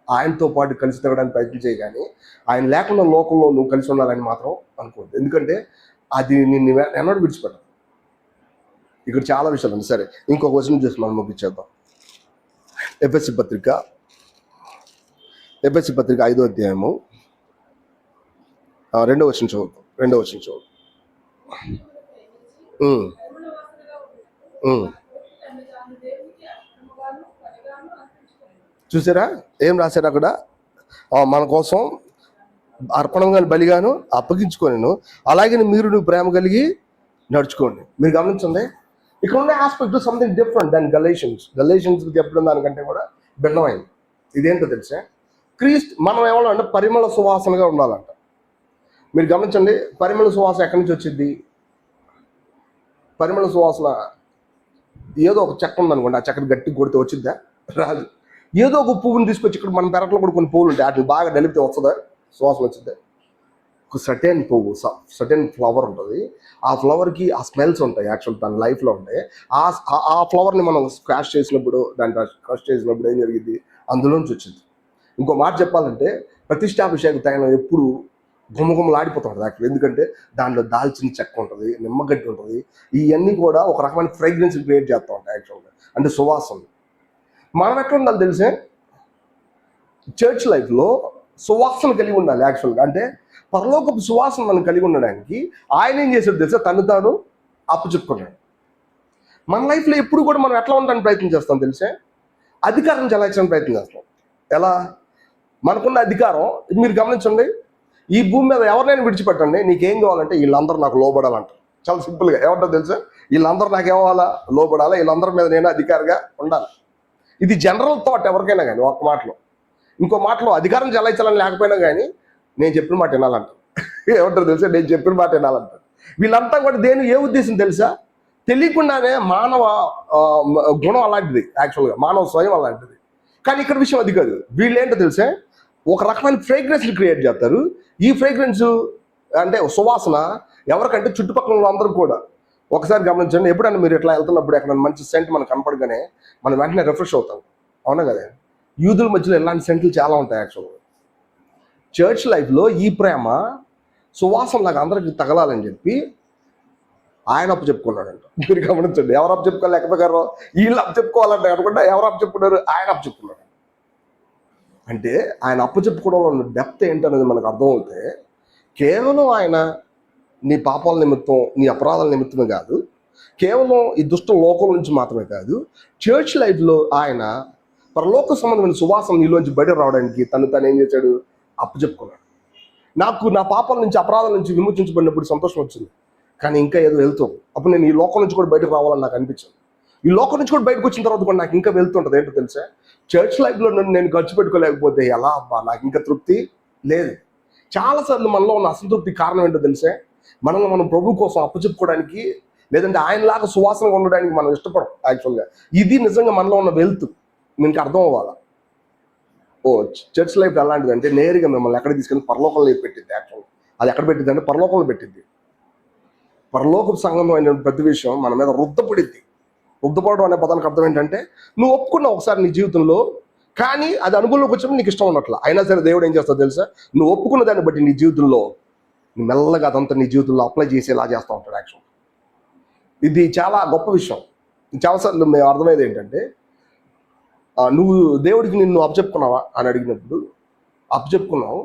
ఆయనతో పాటు కలిసి తిరగడానికి ప్రయత్నం చేయి, కానీ ఆయన లేకుండా లోకంలో నువ్వు కలిసి ఉండాలని మాత్రం అనుకోవద్దు. ఎందుకంటే అది నిన్ను ఎన్నడూ విడిచిపెట్టదు. ఇక్కడ చాలా విషయాలు ఉంది. సరే, ఇంకొక వచనం చేసి మనం ముగించేద్దాం. ఎఫెసీ పత్రిక 5వ అధ్యాయము 2వ వచనం చదువు. చూసారా ఏం రాశారు అక్కడ? మన కోసం అర్పణంగా బలిగాను అప్పగించుకొని అలాగే మీరు ప్రేమ కలిగి నడుచుకోండి. మీరు గమనించండి, ఇక్కడ ఉన్న ఆస్పెక్ట్ సంథింగ్ డిఫరెంట్ దాని గలేషన్స్ చెప్పడం దానికంటే కూడా భిన్నమైంది. ఇదేంటో తెలుసా? మనం ఏమన్నా అంటే పరిమళ సువాసనగా ఉండాలంట. మీరు గమనించండి, పరిమళ సువాసన ఎక్కడి నుంచి వచ్చింది? పరిమళ సువాసన ఏదో ఒక చెక్క ఉందనుకోండి, ఆ చెక్కను గట్టిగా కొడితే వచ్చిద్దా? రాదు. ఏదో ఒక పువ్వుని తీసుకొచ్చి ఇక్కడ మన పెరట్లో కూడా కొన్ని పువ్వులు ఉంటాయి, వాటిని బాగా నలిపితే వస్తుందా? సువాసన వచ్చిందా? ఒక సర్టెన్ పువ్వు, సర్టెన్ ఫ్లవర్ ఉంటుంది. ఆ ఫ్లవర్కి ఆ స్మెల్స్ ఉంటాయి, యాక్చువల్ తన లైఫ్లో ఉంటాయి. ఆ ఆ ఫ్లవర్ని మనం క్రాష్ చేసినప్పుడు, దాన్ని క్రష్ చేసినప్పుడు ఏం జరిగింది, అందులోంచి వచ్చింది. ఇంకో మాట చెప్పాలంటే ప్రతిష్టాభిషేకం తగిన ఎప్పుడు గుమగుమలాడిపోతుంది యాక్చువల్. ఎందుకంటే దాంట్లో దాల్చిన చెక్క ఉంటుంది, నిమ్మగడ్డి ఉంటుంది. ఇవన్నీ కూడా ఒక రకమైన ఫ్రేగ్రెన్స్ క్రియేట్ చేస్తూ ఉంటాయి యాక్చువల్గా, అంటే సువాసన. మనం ఎక్కడ ఉండాలి తెలిసే, చర్చ్ లైఫ్లో సువాసన కలిగి ఉండాలి యాక్చువల్గా. అంటే పరలోకపు సువాసన మనం కలిగి ఉండడానికి ఆయన ఏం చేశాడు తెలుసా, తను తాను అప్పచెప్పుకున్నాడు. మన లైఫ్లో ఎప్పుడు కూడా మనం ఎట్లా ఉండడానికి ప్రయత్నం చేస్తాం తెలిసే, అధికారం చెలాయించడానికి ప్రయత్నం చేస్తాం. ఎలా? మనకున్న అధికారం మీరు గమనించండి, ఈ భూమి మీద ఎవరినైనా విడిచిపెట్టండి, నీకేం కావాలంటే వీళ్ళందరూ నాకు లోబడాలంటారు. చాలా సింపుల్గా. ఏమంటారు తెలుసా, వీళ్ళందరూ నాకు ఏమవ్వాలా, లోబడాలా, వీళ్ళందరి మీద నేను అధికారిగా ఉండాలి. ఇది జనరల్ థాట్ ఎవరికైనా కానీ. ఒక మాటలో, ఇంకో మాటలో అధికారం చెలాయించాలని లేకపోయినా కానీ నేను చెప్పిన మాట వినాలంటారు. ఏమంటారు తెలుసా, నేను చెప్పిన మాట వినాలంటారు. వీళ్ళంతా కూడా ఏ ఉద్దేశం తెలుసా, తెలియకుండానే మానవ గుణం అలాంటిది యాక్చువల్గా, మానవ స్వయం అలాంటిది. కానీ ఇక్కడ విషయం అది కాదు. వీళ్ళు ఏంటో తెలుసా, ఒక రకమైన ఫ్రేగ్రెన్స్ క్రియేట్ చేస్తారు. ఈ ఫ్రేగ్రెన్స్ అంటే సువాసన ఎవరికంటే చుట్టుపక్కల అందరూ కూడా. ఒకసారి గమనించండి, ఎప్పుడైనా మీరు ఇట్లా వెళ్తున్నప్పుడు ఎక్కడ మంచి సెంట్ మనకు కనపడగానే మనం వెంటనే రిఫ్రెష్ అవుతాం, అవునా కదా? యూదుల మధ్యలో ఇలాంటి సెంట్లు చాలా ఉంటాయి యాక్చువల్గా. చర్చ్ లైఫ్లో ఈ ప్రేమ సువాసన లాగా అందరికి తగలాలని చెప్పి ఆయన అప్పు చెప్పుకున్నాడంట. మీరు గమనించండి, ఎవరు అప్పు చెప్పుకోవాలి, లేకపోయారో వీళ్ళు అప్పు చెప్పుకోవాలంటే అనుకుంటా, ఎవరు అప్పు చెప్పుకున్నారు, ఆయన అప్పు చెప్పుకున్నాడు. అంటే ఆయన అప్పు చెప్పుకోవడంలో ఉన్న డెప్త్ ఏంటనేది మనకు అర్థమవుతే, కేవలం ఆయన నీ పాపాల నిమిత్తం, నీ అపరాధాల నిమిత్తమే కాదు, కేవలం ఈ దుష్ట లోకం నుంచి మాత్రమే కాదు, చర్చ్ లైఫ్లో ఆయన పరలోక సంబంధమైన సువాసన నీలోంచి బయట రావడానికి తను ఏం చేశాడు, అప్పు చెప్పుకున్నాడు. నాకు నా పాపాల నుంచి, అపరాధాల నుంచి విమోచించబడినప్పుడు సంతోషం వచ్చింది, కానీ ఇంకా ఏదో వెళ్తాం. అప్పుడు నేను ఈ లోకం నుంచి కూడా బయటకు రావాలని నాకు అనిపించింది. ఈ లోకం నుంచి కూడా బయటకు వచ్చిన తర్వాత కూడా నాకు ఇంకా వెళ్తుంటుంది. ఏంటో తెలుసా, చర్చ్ లైఫ్లో నేను ఖర్చు పెట్టుకోలేకపోతే ఎలా అబ్బా, నాకు ఇంకా తృప్తి లేదు. చాలాసార్లు మనలో ఉన్న అసంతృప్తి కారణం ఏంటో తెలుసా, మనం ప్రభు కోసం అప్పచెప్పుకోవడానికి, లేదంటే ఆయనలాగా సువాసనగా ఉండడానికి మనం ఇష్టపడం యాక్చువల్గా. ఇది నిజంగా మనలో ఉన్న వెల్త్ మీకు అర్థం అవ్వాలా. చర్చ్ లైఫ్ ఎలాంటిది అంటే నేరుగా మిమ్మల్ని ఎక్కడ తీసుకెళ్ళి పరలోకంలో పెట్టింది యాక్చువల్గా. అది ఎక్కడ పెట్టింది అంటే పరలోకంలో పెట్టింది. పరలోకపు సంఘం అయిన ప్రతి విషయం మన మీద రుద్దపడిద్ది. రుద్దపడడం అనే పదానికి అర్థం ఏంటంటే, నువ్వు ఒప్పుకున్నావు ఒకసారి నీ జీవితంలో, కానీ అది అనుభవంలోకి వచ్చినప్పుడు నీకు ఇష్టం ఉన్నట్ల. అయినా సరే దేవుడు ఏం చేస్తావు తెలుసా, నువ్వు ఒప్పుకున్న దాన్ని బట్టి నీ జీవితంలో మెల్లగా అదంతా నీ జీవితంలో అప్లై చేసేలా చేస్తూ ఉంటాడు యాక్చువల్. ఇది చాలా గొప్ప విషయం. చాలాసార్లు మేము అర్థమయ్యేది ఏంటంటే, నువ్వు దేవుడికి నిన్ను అప్పచెప్పుకున్నావా అని అడిగినప్పుడు అప్పచెప్పుకున్నావు,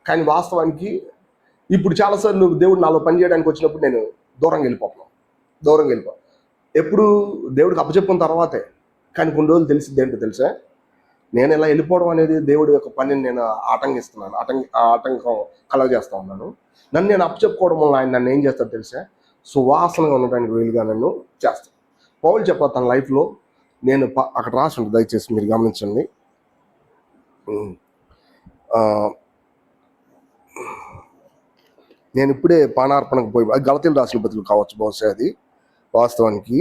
కానీ వాస్తవానికి ఇప్పుడు చాలాసార్లు దేవుడు నాలో పని చేయడానికి వచ్చినప్పుడు నేను దూరంగా వెళ్ళిపోతున్నాను. ఎప్పుడు దేవుడికి అప్పచెప్పుకున్న తర్వాతే. కానీ కొన్ని రోజులు తెలిసింది ఏంటో తెలుసా, నేను ఇలా వెళ్ళిపోవడం అనేది దేవుడి యొక్క పనిని నేను ఆటంకిస్తున్నాను, ఆటంకం కలగజేస్తూ ఉన్నాను. నన్ను నేను అప్పచెప్పుకోవడం వల్ల ఆయన నన్ను ఏం చేస్తాడు తెలుసా, సువాసనగా ఉండడానికి వీలుగా నన్ను చేస్తాను. పౌలు చెప్పాలి తన లైఫ్లో, నేను అక్కడ రాసి ఉంటుంది, దయచేసి మీరు గమనించండి. నేను ఇప్పుడే పానార్పణకు పోయి, అది గలతీయులకు రాసిన పత్రిక కావచ్చు బహుశా, అది వాస్తవానికి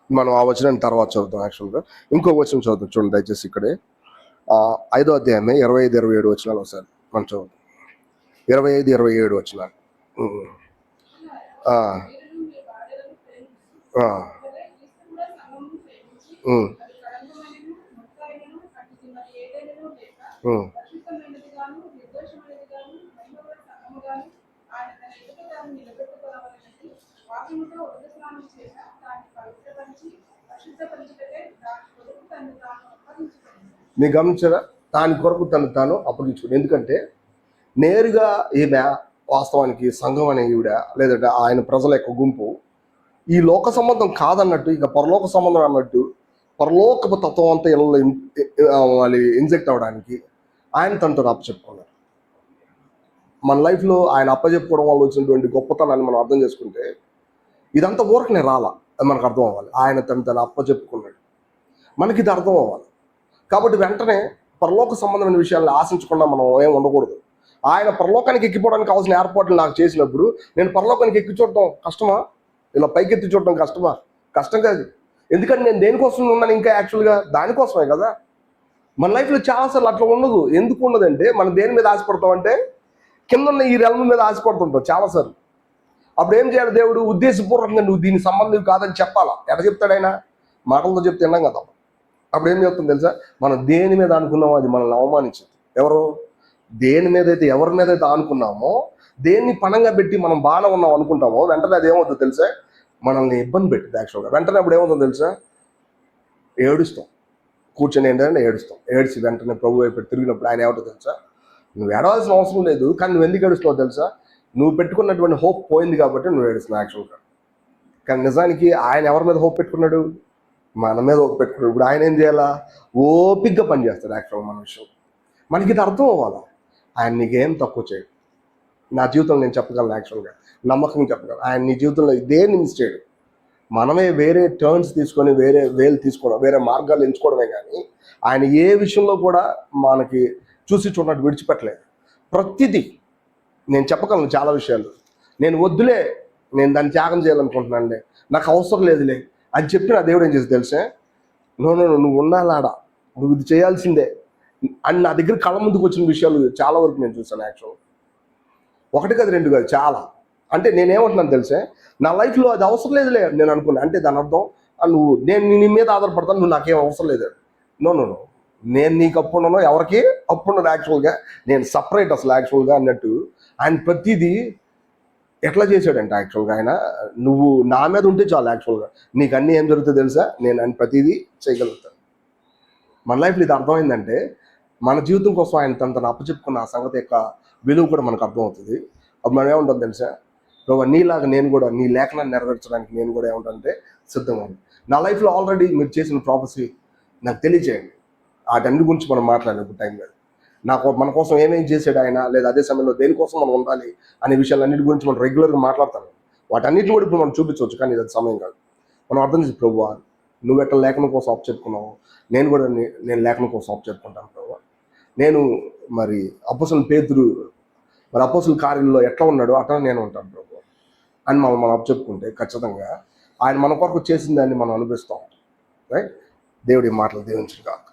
మనం ఆ వచనాన్ని తర్వాత చదువుతాం. యాక్చువల్గా ఇంకో వచనం చదువుతాం, చూడండి దయచేసి. ఇక్కడే 5వ అధ్యాయమే 25, 27 వచనాలు ఒకసారి మనం చదువుతాం. 25, 27 వచనాలు. మీరు గమనించారా, దాని కొరకు తను తాను అప్పగించుకోండి. ఎందుకంటే నేరుగా ఈమె వాస్తవానికి సంఘం అనే ఈవిడ, లేదంటే ఆయన ప్రజల యొక్క గుంపు ఈ లోక సంబంధం కాదన్నట్టు, ఇక పరలోక సంబంధం అన్నట్టు, పరలోకపు తత్వం అంతా ఇళ్ళలో వాళ్ళు ఇంజెక్ట్ అవ్వడానికి ఆయన తనతో అప్పచెప్పుకున్నారు. మన లైఫ్లో ఆయన అప్పచెప్పుకోవడం వల్ల వచ్చినటువంటి గొప్పతనాన్ని మనం అర్థం చేసుకుంటే, ఇదంతా ఊరకనే రాలా, మనకు అర్థం అవ్వాలి. ఆయన తను అప్పచెప్పుకున్నాడు, మనకి ఇది అర్థం అవ్వాలి. కాబట్టి వెంటనే పరలోక సంబంధమైన విషయాలను ఆశించకుండా మనం ఏం ఉండకూడదు. ఆయన పరలోకానికి ఎక్కిపోవడానికి కావాల్సిన ఏర్పాట్లు నాకు చేసినప్పుడు నేను పరలోకానికి ఎక్కి చూడటం కష్టమా, ఇలా పైకెత్తి చూడటం కష్టమా? కష్టం కాదు. ఎందుకంటే నేను దేనికోసం ఉన్నాను ఇంకా యాక్చువల్గా దానికోసమే కదా. మన లైఫ్లో చాలాసార్లు అట్లా ఉండదు. ఎందుకు ఉండదంటే మనం దేని మీద ఆశపడతామంటే కింద ఉన్న ఈ రెల్మ మీద ఆశపడుతుంటాం చాలాసార్లు. అప్పుడు ఏం చేయాలి దేవుడు? ఉద్దేశపూర్వకంగా నువ్వు దీని సంబంధం కాదని చెప్పాలా. ఎట్లా చెప్తాడు ఆయన? మాటలతో చెప్తే విన్నాం కదా. అప్పుడు ఏం చెప్తుంది తెలుసా? మనం దేని మీద అనుకున్నామో అది మనల్ని అవమానించింది. ఎవరు? దేని మీద అయితే ఎవరి మీద అయితే అనుకున్నామో, దేన్ని పణంగా పెట్టి మనం బాగా ఉన్నాం అనుకుంటామో వెంటనే అది ఏమవుతుందో తెలుసా? మనల్ని ఇబ్బంది పెట్టింది యాక్చువల్గా. వెంటనే అప్పుడు ఏమవుతుందో తెలుసా? ఏడుస్తాం. కూర్చొని ఏంటంటే ఏడుస్తాం. ఏడిచి వెంటనే ప్రభు వైపు తిరిగినప్పుడు ఆయన ఏమంటో తెలుసా? నువ్వు ఏడవలసిన అవసరం లేదు, కానీ నువ్వు ఎందుకు ఏడుస్తావు తెలుసా? నువ్వు పెట్టుకున్నటువంటి హోప్ పోయింది కాబట్టి నువ్వు ఏడుస్తున్నావు యాక్చువల్గా. కానీ నిజానికి ఆయన ఎవరి మీద హోప్ పెట్టుకున్నాడు? మన మీద హోప్ పెట్టుకున్నాడు. ఇప్పుడు ఆయన ఏం చేయాలా? ఓపిక్గా పనిచేస్తాడు యాక్చువల్గా మన విషయం. మనకి ఇది అర్థం అవ్వాలా. ఆయన నీకేం తక్కువ చేయడు. నా జీవితంలో నేను చెప్పగలను యాక్చువల్గా, నమ్మకంగా చెప్పగలను. ఆయన నీ జీవితంలో దేన్ని మిస్ చేయడు. మనమే వేరే టర్న్స్ తీసుకొని వేరే వేలు తీసుకోవడం, వేరే మార్గాలు ఎంచుకోవడమే కానీ ఆయన ఏ విషయంలో కూడా మనకి చూసి చూడనట్టు విడిచిపెట్టలేదు. ప్రతిదీ నేను చెప్పగలను. చాలా విషయాలు నేను వద్దులే, నేను దాన్ని త్యాగం చేయాలనుకుంటున్నానులే, నాకు అవసరం లేదులే అని చెప్పి నా దేవుడు ఏం చేసి తెలిసే? నువ్వు ఉండాలాడా, నువ్వు ఇది చేయాల్సిందే అని నా దగ్గర కళ్ళ ముందుకు వచ్చిన విషయాలు చాలా వరకు నేను చూసాను యాక్చువల్. ఒకటి కాదు, రెండు కాదు, చాలా. అంటే నేనేమంటున్నాను తెలిసే? నా లైఫ్లో అది అవసరం లేదులే నేను అనుకున్నా. అంటే దాని అర్థం నేను నీ మీద ఆధారపడతాను, నువ్వు నాకేం అవసరం లేదు. నో, నేను నీకు అప్పుడున్నానో ఎవరికి అప్పుడున్నాను యాక్చువల్గా. నేను సపరేట్ అసలు యాక్చువల్గా అన్నట్టు. ఆయన ప్రతిదీ ఎట్లా చేశాడంటే యాక్చువల్గా ఆయన, నువ్వు నా మీద ఉంటే చాలు యాక్చువల్గా నీకు అన్నీ ఏం జరుగుతుందో తెలుసా? నేను ఆయన ప్రతిదీ చేయగలుగుతాను. మన లైఫ్లో ఇది అర్థమైందంటే మన జీవితం కోసం ఆయన తను అప్పచెప్పుకున్న ఆ సంగతి యొక్క విలువ కూడా మనకు అర్థమవుతుంది. అప్పుడు మనం ఏముంటుంది తెలుసా? ప్రభు నీలాగా నేను కూడా నీ లేఖనాన్ని నెరవేర్చడానికి నేను కూడా ఏముంటుందంటే సిద్ధంగా ఉంది. నా లైఫ్లో ఆల్రెడీ మీరు చేసిన ప్రాపసీ నాకు తెలియజేయండి. వాటన్ని గురించి మనం మాట్లాడినప్పుడు టైం లేదు. మన కోసం ఏమేం చేసాడు ఆయన, లేదా అదే సమయంలో దేనికోసం మనం ఉండాలి అనే విషయాలన్నిటి గురించి మనం రెగ్యులర్గా మాట్లాడతాను. వాటన్నిటిని కూడా ఇప్పుడు మనం చూపించవచ్చు, కానీ ఇది సమయం కాదు. మనం అర్థం చేసి ప్రభువా నువ్వు ఎట్లా లేఖనం కోసం అప్పు చెప్పుకున్నావు, నేను కూడా నేను లేఖనం కోసం అప్పు చెప్పుకుంటాను ప్రభువా. నేను మరి అపోస్తలుడైన పేతురు మరి అపోస్తలుల కార్యంలో ఎట్లా ఉన్నాడో అట్లా నేను ఉంటాను ప్రభు అని మనం అప్పు చెప్పుకుంటే ఖచ్చితంగా ఆయన మన కొరకు చేసిన దాన్ని మనం అనుభవిస్తాం. రైట్? దేవుడి మాటలు దీవించుగాక.